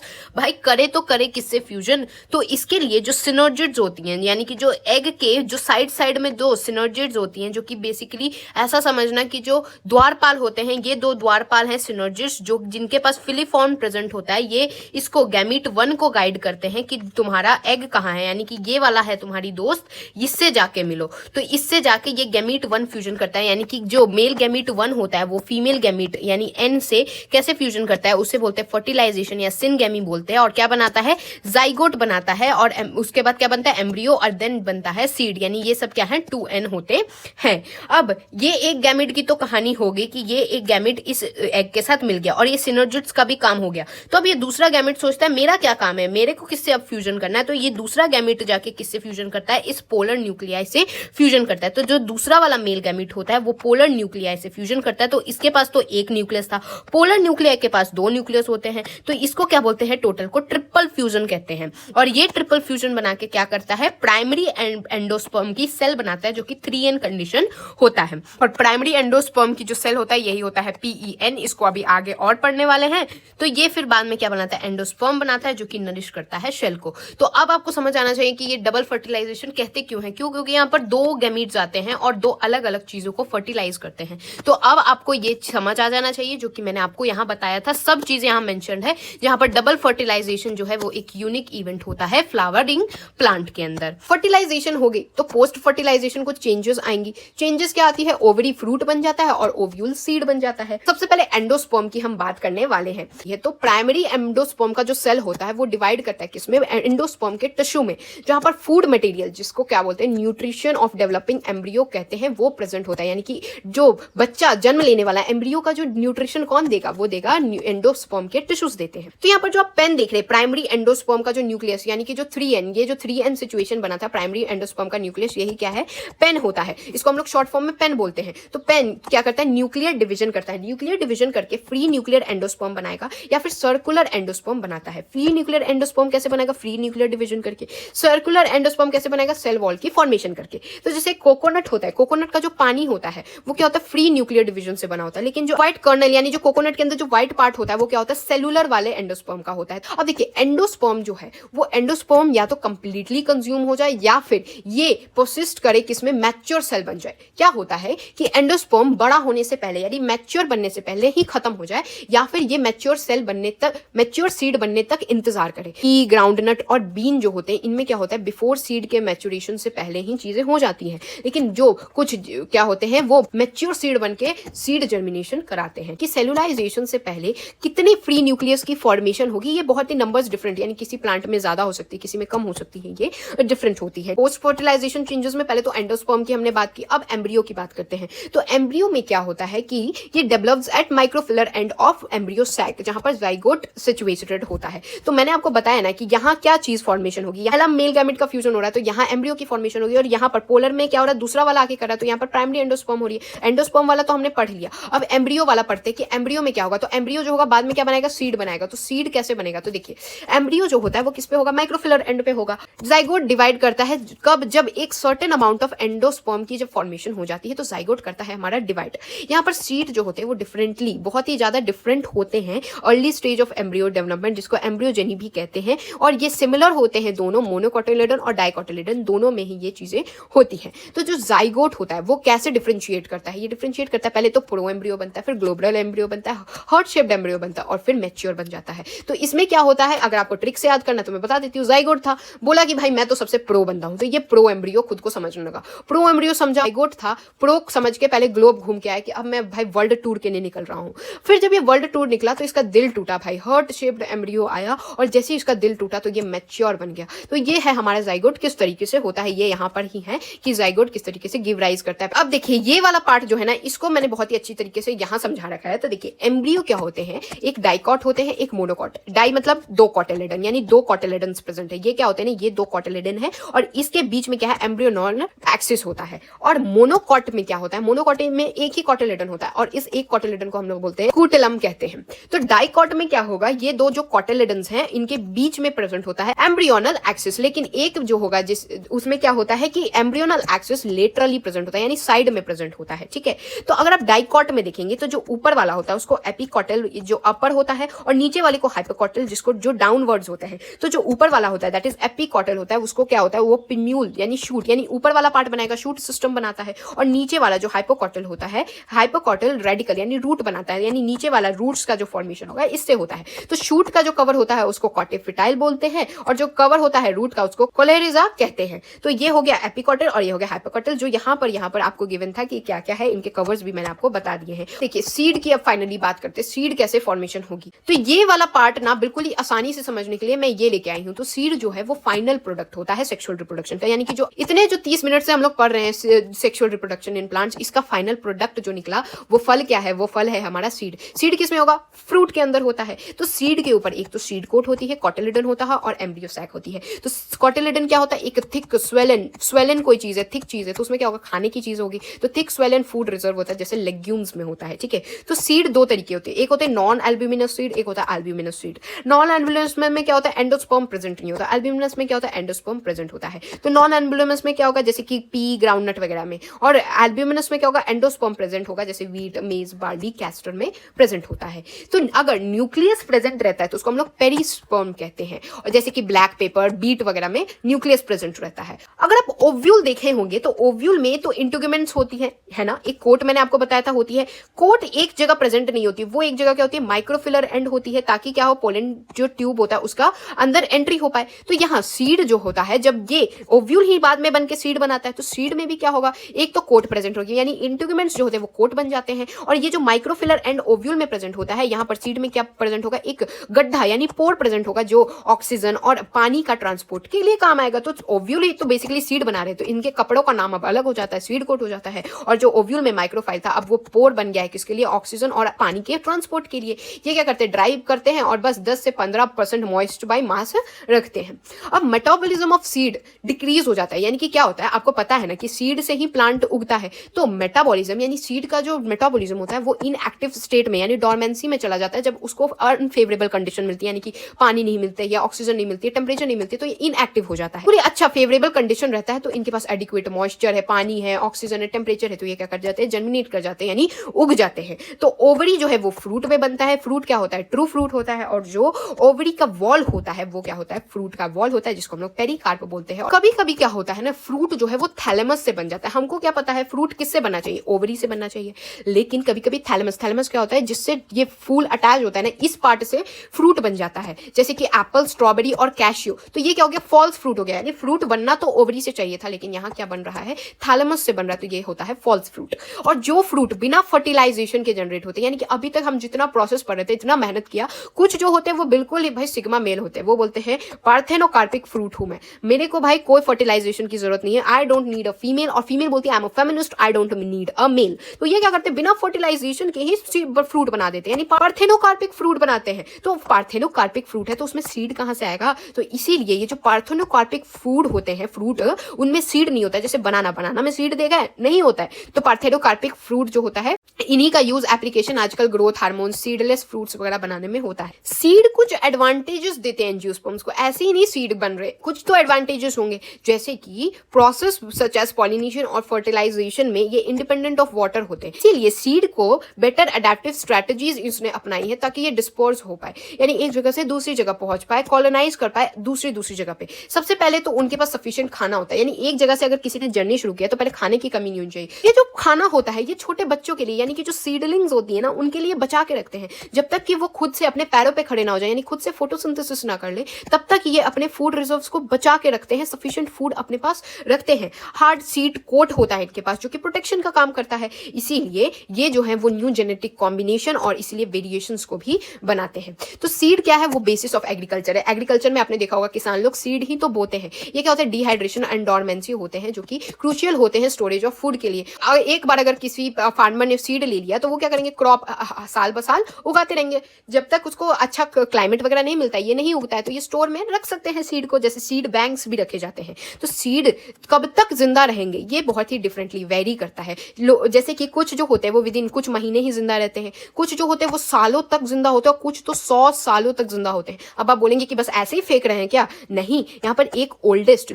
भाई करे तो करे किससे फ्यूजन। तो इसके लिए जो सिनर्जिड्स होती हैं, यानी कि जो एग के जो साइड में 2 सिनर्जिड्स होती हैं, जो कि बेसिकली ऐसा समझना कि जो द्वारपाल होते हैं, ये 2 द्वारपाल हैं सिनर्जिड्स, जो जिनके पास फिलीफॉर्म प्रेजेंट होता है, ये इसको गैमीट 1 को गाइड करते हैं कि तुम्हारा एग कहाँ है, यानी कि ये वाला है तुम्हारी दोस्त, इससे जाके मिलो। तो इससे जाके ये गैमीट 1 फ्यूजन करता है, यानी कि जो मेल गैमीट 1 होता है वो फीमेल गैमीट यानी एन से कैसे फ्यूजन करता है, उसे बोलते हैं फर्टिलाइजेशन या सिनगैमी बोलते हैं। और क्या बनाता है, जाइगोट बनाता है, और उसके बाद क्या बनता है, एम्ब्रियो, और देन बनता है सीड, यानी ये सब क्या है 2n होते हैं। अब ये एक गैमीट की तो कहानी हो गई कि ये एक गैमीट इस एग के साथ मिल गया और ये सिनर्जिड्स का भी काम हो गया। तो अब ये दूसरा गैमीट सोचता है मेरा क्या काम है, मेरे को किससे अब फ्यूजन करना है। तो ये दूसरा गैमीट जाके किससे फ्यूजन करता है, इस पोलर न्यूक्लियाई से फ्यूजन करता है। तो जो दूसरा वाला मेल गैमीट होता है वो पोलर न्यूक्लियाई से फ्यूजन करता है। तो इसके पास तो एक न्यूक्लियस था, पोलर न्यूक्लियाई के पास 2 न्यूक्लियस होते हैं। तो इसको क्या बोलते हैं, टोटल को ट्रिपल फ्यूजन कहते हैं। और ये ट्रिपल फ्यूजन बना के क्या करता है, प्राइमरी एंडोस्पर्म की सेल बनाता है, जो कि 3n कंडीशन होता है। और प्राइमरी एंडोस्पर्म की जो सेल होता है यही होता है PEN, इसको अभी आगे और पढ़ने वाले हैं। तो ये फिर बाद में क्या बनाता है, एंडोस्पर्म बनाता बनाता है जो कि नरिश करता है शेल को। तो अब आपको समझ आना चाहिए कि ये डबल फर्टिलाइजेशन कहते क्यों है, क्यों? क्योंकि यहाँ पर दो गैमीट्स आते हैं और दो अलग अलग चीजों को फर्टिलाइज करते हैं। तो अब आपको ये समझ आ जाना चाहिए जो कि मैंने आपको यहाँ बताया था, सब चीजें यहाँ मेंशन्ड है, जहां पर डबल फर्टिलाइजेशन जो है वो एक यूनिक इवेंट होता है फ्लावरिंग प्लांट के अंदर। फर्टिलाइजेशन हो गई तो पोस्ट फर्टिलाइजेशन कुछ चेंजेस आएंगी। चेंजेस क्या आती है? ओवरी फ्रूट बन जाता है और ओव्यूल सीड बन जाता है। सबसे पहले एंडोस्पर्म की हम बात करने वाले हैं। ये तो प्राइमरी एंडोस्पर्म का जो सेल होता है वो डिवाइड करता है किसमें? एंडोस्पर्म के टिश्यू में, जहां पर फूड मटेरियल, जिसको क्या बोलते हैं, न्यूट्रिशन ऑफ डेवलपिंग एम्ब्रियो कहते हैं, वो प्रेजेंट होता है। यानी कि जो बच्चा जन्म लेने वाला एम्ब्रियो का जो न्यूट्रिशन कौन देगा? वो देगा एंडोस्पर्म के टिश्यूज देते हैं। तो यहाँ पर जो आप पेन देख रहे हैं, प्राइमरी एंडोस्पर्म का जो न्यूक्लियस, यानी कि जो 3N, ये जो 3N सिचुएशन बना था, प्राइमरी एंडोस्पर्म का न्यूक्लियस, यही क्या है? पेन होता है। इसको हम लोग शॉर्ट फॉर्म में पेन बोलते हैं। तो पेन क्या करता है? न्यूक्लियर डिवीजन करता है। न्यूक्लियर डिवीजन करके फ्री न्यूक्लियर एंडोस्पर्म बनाएगा या फिर सर्कुलर एंडोस्पर्म बनाता है। फ्री न्यूक्लियर एंडोस्पर्म कैसे बनाएगा? फ्री न्यूक्लियर डिवीजन करके। सर्कुलर एंडोस्पर्म कैसे बनाएगा? सेल वॉल की फॉर्मेशन करके। तो जैसे कोकोनट होता है, कोकोनट का जो पानी होता है वो क्या होता है? फ्री न्यूक्लियर डिवीजन से बना होता है। लेकिन जो व्हाइट कर्नल, यानी जो कोकोनट के अंदर जो व्हाइट पार्ट होता है वो क्या होता है? सेलुलर वाले एंडोस्पर्म का होता है। अब देखिए, एंडोस्पर्म जो है वो एंडोस्पर्म या तो कंप्लीटली कंज्यूम हो जाए या फिर ये परसिस्ट करे किसमें? मैच्योर सेल बन जाए। क्या होता है कि एंडोस्पर्म बड़ा होने से पहले, यानी मैच्योर बनने से पहले ही खत्म हो जाए, या फिर ये मैच्योर सेल बनने तक, मैच्योर सीड बनने तक इंतजार करे। कि ग्राउंडनट और बीन जो होते हैं इनमें क्या होता है? बिफोर सीड के मैच्योरेशन से पहले ही चीजें हो जाती हैं। लेकिन जो कुछ क्या होते हैं वो मैच्योर सीड बन के सीड जर्मिनेशन कराते हैं। कि सेलुलाइजेशन से पहले कितनी फ्री न्यूक्लियस की फॉर्मेशन होगी, ये बहुत ही नंबर्स डिफरेंट, यानी किसी प्लांट में ज्यादा हो सकती है, किसी में कम हो सकती है, ये डिफरेंट होती है। पोस्ट फर्टिलाइजेशन चेंजेस में पहले तो एंडोस्पर्म की हमने बात की, अब एम्ब्रियो की बात करते हैं। तो एम्ब्रियो में क्या होता है कि ये develops at micropylar end of embryo sac, जहां पर जाइगोट सिचुएटेड होता है। तो मैंने आपको बताया ना कि यहाँ क्या चीज फॉर्मेशन होगी, यहाँ मेल गैमेट का फ्यूजन हो रहा है तो यहाँ एम्ब्रियो की फॉर्मेशन होगी, और यहाँ पर पोलर में क्या हो रहा है? दूसरा वाला आके कर रहा है तो यहाँ पर प्राइमरी एंडोस्पर्म हो रही है। एंडोस्पर्म वाला तो हमने पढ़ लिया, अब एम्ब्रियो वाला पढ़ते हैं कि एम्ब्रियो में क्या होगा। तो एम्ब्रियो जो होगा बाद में क्या बनाएगा? सीड बनाएगा। तो सीड कैसे बनेगा? तो देखिए, एम्ब्रियो जो होता है वो किस पे होगा? माइक्रोफिलर एंड पे होगा। जाइगोट डिवाइड करता है कब? जब एक सर्टेन अमाउंट ऑफ एंडोस्पर्म की जब फॉर्मेशन हो जाती है तो जाइगोट करता है हमारा डिवाइड। यहाँ पर सीड जो होते हैं वो डिफरेंटली, बहुत ही ज्यादा डिफरेंट होते हैं early stage of embryo development, जिसको एम्ब्रियोजेनी भी कहते हैं, और ये सिमिलर होते हैं दोनों, मोनोकोटिलेडन और डाइकोटिलेडन दोनों में ही ये चीजें होती हैं। तो जो जाइगोट होता है वो कैसे डिफरेंशिएट करता है? ये डिफरेंशिएट करता है, पहले तो प्रो एम्ब्रियो बनता है, फिर ग्लोबल एम्ब्रियो बनता है, हार्ट शेप्ड एम्ब्रियो बनता है, और फिर मैच्योर बन जाता है। तो इसमें क्या होता है, अगर आपको ट्रिक से याद करना तो मैं बता देती हूँ। जाइगोट था, बोला कि भाई मैं तो सबसे प्रो बंदा हूं, तो ये प्रो एम्ब्रियो खुद को समझने लगा, प्रो एम्ब्रियो समझा। जाइगोट था, प्रो समझ के पहले ग्लोब घूम के आया कि अब मैं भाई वर्ल्ड टूर के लिए निकल रहा हूं। फिर जब ये वर्ल्ड टूर निकला तो इसका दिल टूटा भाई, हार्ट शेप्ड एम्ब्रियो आया, और जैसे ही इसका दिल टूटा तो ये मैच्योर बन गया। तो ये है हमारा जाइगोट किस तरीके से होता है, ये यहाँ पर ही है कि जाइगोट किस तरीके से गिव राइज करता है। अब देखिए, ये वाला पार्ट जो है ना, इसको मैंने बहुत ही अच्छी तरीके से यहाँ समझा रखा है। तो देखिए, एम्ब्रियो क्या होते हैं? एक डाइकॉट होते हैं, एक मोनोकॉट। डाई मतलब दो कॉटिलेडन, यानी दो कॉटिलेडन प्रेजेंट है। ये क्या होते हैं ना, ये दो कॉटिलेडन है, और इसके बीच में क्या है? एम्ब्रियोनल एक्सिस होता है। और मोनोकॉट में क्या होता है? मोनोकॉट में एक ही कॉटिलेडन होता है, और इस एक कॉटिलेडन को हम लोग बोलते हैं स्कूटेलम कहते हैं। तो डाइकॉट में क्या होगा? ये दो जो कॉटिलेडन्स हैं इनके बीच में प्रेजेंट होता है एम्ब्रियोनल एक्सिस। लेकिन एक जो होगा जिस उसमें क्या होता है कि एम्ब्रियोनल एक्सिस लेटरली प्रेजेंट होता है, यानी साइड में प्रेजेंट होता है। ठीक है, तो अगर आप डाइकॉट में देखेंगे तो जो ऊपर वाला होता है उसको एपिकॉटल जो अपर होता है, और नीचे वाले को हाइपोकॉटल जिसको जो डाउनवर्ड्स होता है। तो जो ऊपर वाला होता है दैट इज एपिकॉटल होता है, उसको क्या होता है? वो पिन्यूल यानी शूट, यानी ऊपर वाला पार्ट बनाएगा, शूट सिस्टम बनाता है, और नीचे वाला जो हाइपोकॉटल होता है, हाइपोकॉटल रेडिकल यानी रूट बनाता है, यानी नीचे वाला रूट्स का जो फॉर्मेशन होगा इससे होता है। तो शूट का जो कवर होता है उसको कॉटिफिटाइल बोलते हैं, और जो कवर होता है रूट का उसको कोलेरिजा कहते हैं। तो ये हो गया एपिकॉटल और ये हो गया हाइपोकॉटल, जो यहाँ पर आपको गिवन था कि क्या क्या है, इनके कवर्स भी मैंने आपको बता दिए हैं। देखिए, सीड की अब फाइनली बात करते हैं, सीड कैसे फॉर्मेशन होगी। तो ये वाला पार्ट ना बिल्कुल ही आसानी से समझने के लिए मैं ये लेके आई हूँ। तो सीड जो है वो फाइनल प्रोडक्ट होता है सेक्सुअल रिप्रोडक्शन का, यानी कि जो 30 मिनट से हम लोग पढ़ रहे हैं सेक्सुअल रिप्रोडक्शन इन प्लांट्स, इसका फाइनल प्रोडक्ट जो निकला वो फल क्या है? वो फल है हमारा सीड। सीड किसमें होगा? फ्रूट के अंदर होता है। तो सीड के ऊपर एक तो सीड कोट होती है, कॉटिलेडन होता है, और एम्ब्रियो सैक होती है। तो कॉटिलेडन क्या होता है? एक थिक स्वेलन कोई चीज है, थिक चीज है, तो उसमें क्या होगा? खाने की चीज होगी। तो थिक स्वेलन फूड रिजर्व होता है, जैसे लेग्यूम्स में होता है। ठीक है, तो सीड दो तरीके होते हैं, एक होते हैं नॉन एल्ब्यूमिनस सीड, एक होता है एल्ब्यूमिनस सीड। नॉन एल्ब्यूमिनस में क्या होता है? एंडोस्पर्म प्रेजेंट नहीं होता। एल्ब्यूमिनस में क्या होता है? एंडोस्पर्म प्रेजेंट होता है। तो नॉन एल्ब्यूमिनस में क्या होगा? जैसे कि पी, ग्राउंडनट वगैरह में, और एल्ब्यूमिनस में क्या होगा? एंडोस्पर्म प्रेजेंट होगा, जैसे वीट, मेज, बार्ली, कैस्टर में प्रेजेंट होता है। तो अगर न्यूक्लियस प्रेजेंट रहता है तो उसको हम लोग पेरिस्पर्म कहते हैं। और जैसे कि ब्लैक पेपर, बीट वगैरह में न्यूक्लियस प्रेजेंट रहता है। अगर आप ओव्यूल देखे होंगे तो ओव्यूल में तो इंटीग्यूमेंट्स होती है ना, एक कोट मैंने आपको बताया था होती है। कोट एक जगह प्रेजेंट नहीं होती, वो एक जगह क्या होती है, माइक्रोफिलर एंड होती है, ताकि क्या हो, पोलन जो ट्यूब होता है उसका अंदर एंट्री हो पाए। तो यहाँ सीड जो होता है, जब ये ओव्यूल ही बाद में बन के सीड बनाता है, तो सीड में भी क्या होगा, एक तो कोट प्रेजेंट होगी, यानी इंटीग्यूमेंट्स जो होते हैं वो कोट बन जाते हैं। और ये जो माइक्रोफिलर एंड ओव्यूल में प्रेजेंट होता है, यहाँ पर सीड में क्या प्रेजेंट होगा, एक गड्ढा यानी पोर प्रेजेंट होगा, जो ऑक्सीजन और पानी का ट्रांसपोर्ट के लिए काम आएगा। तो ओव्यूल ही तो बेसिकली सीड बना रहे, तो इनके कपड़ों का नाम अब अलग हो जाता है, सीड कोट हो जाता है। और जो ओव्यूल में माइक्रोफाइल था, अब वो पोर बन गया है, किसके लिए, ऑक्सीजन और पानी के ट्रांसपोर्ट के लिए। ये क्या करते हैं, ड्राइव करते हैं और बस 10 से 15% मॉइस्ट बाय मास रखते हैं। अब मेटाबॉलिज्म ऑफ सीड डिक्रीज हो जाता है, यानी कि क्या होता है, आपको पता है ना कि सीड से ही प्लांट उगता है। तो मेटाबॉलिज्म यानी सीड का जो मेटाबॉलिज्म होता है वो इनएक्टिव स्टेट में यानी डॉर्मेंसी में चला जाता है, जब उसको अनफेवरेबल कंडीशन मिलती है, यानी कि पानी नहीं मिलता है या ऑक्सीजन नहीं मिलती है, टेम्परेचर नहीं मिलती, तो ये इनएक्टिव हो जाता है। पूरी अच्छा फेवरेबल कंडीशन रहता है, तो इनके पास एडिक्वेट मॉइस्चर है, पानी है, ऑक्सीजन है, टेम्परेचर है, तो ये क्या कर जाते हैं, जर्मिनेट कर जाते हैं, यानी उग जाते हैं। तो ओवरी जो है वो फ्रूट में बनता है। फ्रूट क्या होता है, ट्रू फ्रूट होता है। और जो ओवरी का वॉल होता है वो क्या होता है, फ्रूट का वॉल होता है, जिसको हम लोग पेरिकार्प बोलते हैं। कभी कभी क्या होता है ना, फ्रूट जो है वो थैलेमस से बन जाता है। हमको क्या पता है फ्रूट किससे बनना चाहिए, ओवरी से बनना चाहिए, लेकिन कभी कभी थैलेमस क्या होता है, जिससे ये फूल अटैच होता है ना, इस पार्ट से फ्रूट बन जाता है, जैसे कि एप्पल, स्ट्रॉबेरी और कैशियो। तो ये क्या हो गया, फॉल्स फ्रूट हो गया, यानी फ्रूट बनना तो ओवरी से चाहिए था, लेकिन यहाँ क्या बन रहा है, थैलेमस से बन रहा है, तो ये होता है फॉल्स फ्रूट। और जो फ्रूट बिना फर्टिलाइजेशन के जनरेट होते हैं, यानी कि अभी तक हम जितना प्रोसेस पढ़ रहे थे, इतना मेहनत किया, कुछ जो होते हैं वो बिल्कुल ही भाई सिग्मा मेल होते हैं, वो बोलते हैं पार्थेनोकार्पिक फ्रूट हूं मैं, मेरे को भाई कोई फर्टिलाइजेशन की जरूरत नहीं है, I don't need a female. और फीमेल बोलती है I am a feminist, I don't need a male. तो ये क्या करते हैं, बिना फर्टिलाइजेशन के ही फ्रूट बना देते हैं, यानी पार्थेनोकार्पिक फ्रूट बनाते हैं। तो पार्थेनोकार्पिक फ्रूट है तो उसमें सीड कहां से आएगा, तो इसीलिए ये जो पार्थेनोकार्पिक फूड होते हैं फ्रूट, उनमें सीड नहीं होता है, जैसे बनाना में सीड देगा नहीं होता है। तो पार्थेनोकार्पिक फ्रूट जो होता है, इन्हीं का यूज एप्लीकेशन आजकल ग्रोथ हार्मोन, सीडलेस फ्रूट्स वगैरह बनाने में होता है। सीड कुछ एडवांटेजेस देते हैं एंजियोस्पर्म्स को, ऐसे ही नहीं सीड बन रहे, कुछ तो एडवांटेजेस होंगे, जैसे कि प्रोसेस सच एज पॉलिनेशन और फर्टिलाइजेशन में ये इंडिपेंडेंट ऑफ वाटर होते हैं, इसीलिए सीड को बेटर एडेप्टिव स्ट्रेटजीज इसने अपनाई है ताकि ये डिस्पर्स हो पाए, यानी एक जगह से दूसरी जगह पहुंच पाए, कॉलोनाइज कर पाए दूसरी जगह पे। सबसे पहले तो उनके पास सफिशिएंट खाना होता है, यानी एक जगह से अगर किसी ने जर्नी शुरू किया तो पहले खाने की कमी नहीं होनी चाहिए। ये जो खाना होता है ये छोटे बच्चों के लिए, यानी कि जो सीडलिंग्स होती है ना, उनके लिए बचा के रखते हैं, जब तक कि वो खुद से अपने पैरों पे खड़े ना हो जाए, यानी खुद से फोटोसिंथेसिस ना कर ले, तब तक ये अपने फूड रिजर्व्स को बचा के रखते हैं, सफिशिएंट फूड अपने पास रखते हैं। हार्ड सीड कोट होता है इनके पास, जो कि प्रोटेक्शन का काम करता है, इसीलिए ये जो है वो न्यू जेनेटिक कॉम्बिनेशन और इसलिए वेरिएशंस को भी बनाते हैं। तो सीड क्या है, वो बेसिस ऑफ एग्रीकल्चर है। एग्रीकल्चर में आपने देखा होगा किसान लोग सीड ही तो बोते हैं। ये क्या होता है, डिहाइड्रेशन एंड डॉर्मेंसी होते हैं, जो कि क्रूशियल होते हैं स्टोरेज ऑफ फूड के लिए। एक बार अगर किसी फार्मर ने सीड ले लिया तो वो क्या करेंगे, क्रॉप साल ब साल उगाते रहेंगे, जब तक उसको अच्छा क्लाइमेट वगैरह नहीं मिलता, ये नहीं उगता है, तो ये स्टोर में रख सकते हैं सीड को, जैसे सीड बैंक्स भी रखे जाते हैं। तो सीड कब तक जिंदा रहेंगे ये बहुत ही डिफरेंटली वेरी करता है। जैसे कि कुछ जो होते हैं वो विद इन कुछ महीने ही जिंदा रहते हैं, कुछ जो होते हैं वो सालों तक जिंदा होते हैं, और कुछ तो 100 सालों तक जिंदा होते हैं। अब आप बोलेंगे कि बस ऐसे ही फेंक रहे हैं क्या, नहीं, यहाँ पर एक ओल्डेस्ट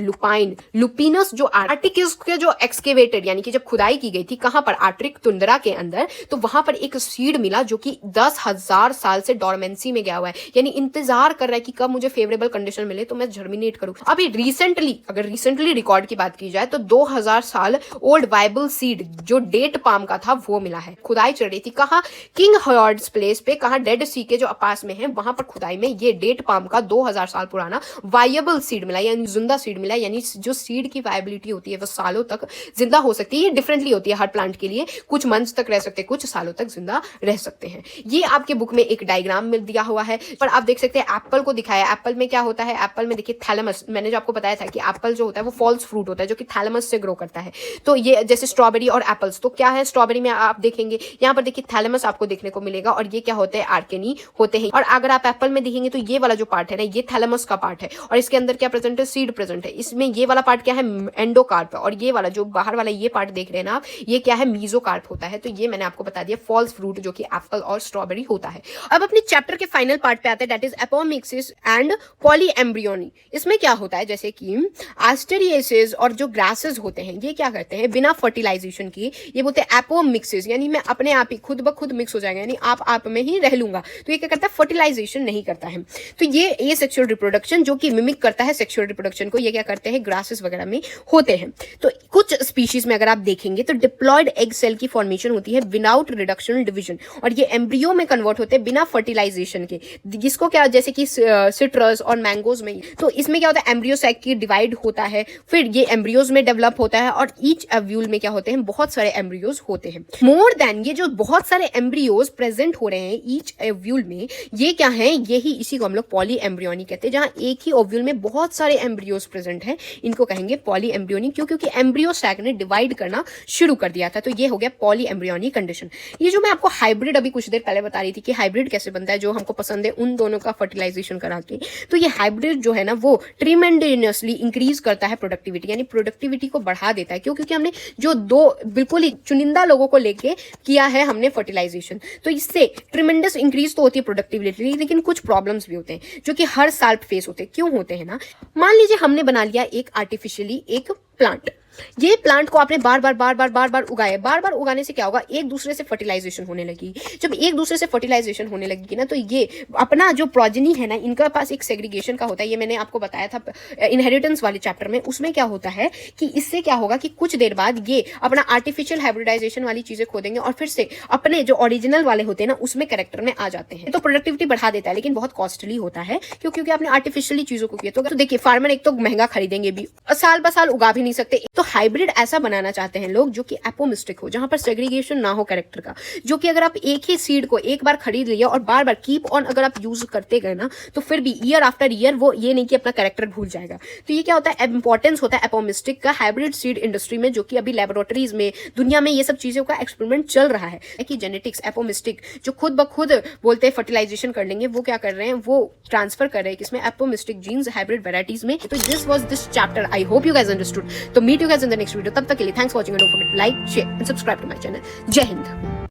लुपिनस जो आर्टिकस के जो एक्सकेवेटेड, यानी कि जब खुदाई की गई थी कहां पर, आर्टिक तुंद्रा के अंदर, तो वहां पर एक सीड मिला जो कि 10,000 साल से डॉर्मेंसी में गया हुआ है, यानी इंतजार कर रहा है कि कब मुझे फेवरेबल कंडीशन मिले तो मैं जर्मिनेट करूं। अभी रिसेंटली रिकॉर्ड की बात की जाए तो 2000 साल ओल्ड वाइबल सीड जो डेट पाम का था वो मिला है। खुदाई चल रही थी कहां, किंग हॉर्ड्स प्लेस पे, कहां डेड सी के जो पास में है, वहां पर खुदाई में ये डेट पाम का 2000 साल पुराना वायबल सीड मिला, यानी जिंदा सीड मिला, यानी जो सीड की वायबिलिटी होती है वो सालों तक जिंदा हो सकती है। ये डिफरेंटली होती है हर प्लांट के लिए, कुछ मंथ्स तक रह सकते हैं, कुछ सालों तक जिंदा रह सकते हैं। ये आपके बुक में एक डायग्राम में दिया हुआ है, पर आप देख सकते हैं एप्पल को दिखाया। एप्पल में क्या होता है, एप्पल में देखिए थैलेमस, मैंने जो आपको बताया था कि एप्पल जो होता है वो फॉल्स फ्रूट होता है, जो कि थैलेमस से ग्रो करता है। तो ये जैसे स्ट्रॉबेरी और एप्पल्स, तो क्या है, स्ट्रॉबेरी में आप देखेंगे यहाँ पर देखिए थैलेमस आपको देखने को मिलेगा, और ये क्या होते हैं, आर्केनी होते हैं। और अगर आप एप्पल में देखेंगे तो ये वाला जो पार्ट है ना, ये थैलेमस का पार्ट है, और इसके अंदर क्या प्रेजेंट है, सीड प्रेजेंट है। इसमें ये वाला पार्ट क्या है, एंडोकार्प, और ये वाला जो बाहर वाला ये पार्ट देख रहे हैं ना आप, ये क्या है, मीजोकार्प होता है। तो ये मैंने आपको बता दिया फॉल्स फ्रूट जो कि एप्पल और स्ट्रॉबेरी होता है। अब अपने चैप्टर के फाइनल पार्ट पे आते हैं, that is apomixis and polyembryony. इसमें क्या होता है, जैसे कि एस्टेरिएसिस और जो ग्रासेस होते हैं ये क्या करते हैं, बिना फर्टिलाइजेशन की, ये बोलते हैं एपोमिक्सिस, यानी मैं अपने आप ही खुद ब खुद मिक्स हो जाएगा, यानी आप में ही रह लूंगा। तो ये क्या करता है, फर्टिलाइजेशन नहीं नहीं करता है। तो ये सेक्सुअल रिप्रोडक्शन जो कि मिमिक करता है सेक्सुअल रिप्रोडक्शन को, ये क्या करते हैं, ग्रासेस वगैरह में होते हैं। तो कुछ स्पीशीज में अगर आप देखेंगे तो डिप्लॉयड एग सेल की फॉर्मेशन होती है विदाउट रिडक्शनल डिवीजन, और ये एम्ब्रियो में कन्वर्ट होते हैं बिना फर्टिलाइजेशन के, जिसको क्या, जैसे कि सिट्रस और मैंगोज में। तो इसमें क्या होता है, एम्ब्रियो सैक की डिवाइड होता है, फिर ये एम्ब्रियोज में डेवलप होता है, और ईच एव्यूल में क्या होते हैं, बहुत सारे एम्ब्रियोज होते हैं। मोर देन ये जो बहुत सारे एम्ब्रियोज प्रेजेंट हो रहे हैं ईच एव्यूल में, ये क्या है, यही इसी को हम लोग पॉली एम्ब्रियोनी कहते हैं। जहां एक ही ओव्यूल में बहुत सारे एम्ब्रियोज प्रेजेंट हैं, इनको कहेंगे पॉली एम्ब्रियोनी। क्यों? क्योंकि एम्ब्रियो सैक ने डिवाइड करना शुरू कर दिया था। तो ये हो गया पॉली एम्ब्रियोनी कंडीशन। ये जो मैं आपको हाइब्रिड अभी कुछ देर पहले बता रही थी कि हाइब्रिड कैसे बनता है, जो हमको पसंद है उन दोनों का फर्टिलाइजेशन करा के, तो ये हाइब्रिड जो है ना वो ट्रिमेंडेनियसली इंक्रीज करता है प्रोडक्टिविटी, यानी प्रोडक्टिविटी को बढ़ा देता है। क्यों? क्योंकि हमने जो दो बिल्कुल ही चुनिंदा लोगों को लेके किया है हमने फर्टिलाइजेशन, तो इससे ट्रिमेंडस इंक्रीज तो होती है प्रोडक्टिविटी, लेकिन कुछ प्रॉब्लम्स भी होते हैं जो कि हर साल फेस होते हैं। क्यों होते हैं ना, मान लीजिए हमने बना लिया एक आर्टिफिशियली एक प्लांट, ये प्लांट को आपने बार बार उगाया, बार बार उगाने से क्या होगा, एक दूसरे से फर्टिलाइजेशन होने लगी। जब एक दूसरे से फर्टिलाइजेशन होने लगेगी ना, तो ये अपना जो प्रोजेनी है ना, इनका पास एक सेग्रीगेशन का होता है। ये मैंने आपको बताया था इनहेरिटेंस वाले चैप्टर में। उसमें क्या होता है कि इससे क्या होगा कि कुछ देर बाद ये अपना आर्टिफिशियल हाइब्रिडाइजेशन वाली चीजें खो देंगे और फिर से अपने जो ओरिजिनल वाले होते हैं ना उसमें कैरेक्टर में आ जाते हैं। तो प्रोडक्टिविटी बढ़ा देता है, लेकिन बहुत कॉस्टली होता है। क्योंकि आपने आर्टिफिशियली चीजों को किया। तो देखिए फार्मर एक तो महंगा खरीदेंगे भी, साल ब साल उगा भी नहीं सकते। तो हाइब्रिड ऐसा बनाना चाहते हैं लोग जो कि एपोमिस्टिक हो, जहां पर सेग्रीगेशन ना हो कैरेक्टर का, जो कि अगर आप एक ही सीड को एक बार खरीद लिया और बार बार कीप ऑन अगर आप यूज करते गए ना, तो फिर भी ईयर आफ्टर ईयर वो ये नहीं कि अपना कैरेक्टर भूल जाएगा। तो ये क्या होता है, इंपॉर्टेंस होता है एपोमिस्टिक का हाइब्रिड सीड इंडस्ट्री में, जो कि अभी लेबोरेटरीज में दुनिया में ये सब चीजों का एक्सपेरिमेंट चल रहा है कि जेनेटिक्स एपोमिस्टिक जो खुद ब खुद बोलते हैं फर्टिलाइजेशन कर लेंगे, वो क्या कर रहे हैं, वो ट्रांसफर कर रहे हैं किसमें, एपोमिस्टिक जीन्स हाइब्रिड वेराइटीज में। तो this was this chapter, I hope you guys understood. तो meet you guys in the next video, तब तक के लिए thanks for watching and don't forget like share and subscribe to my channel. जय हिंद।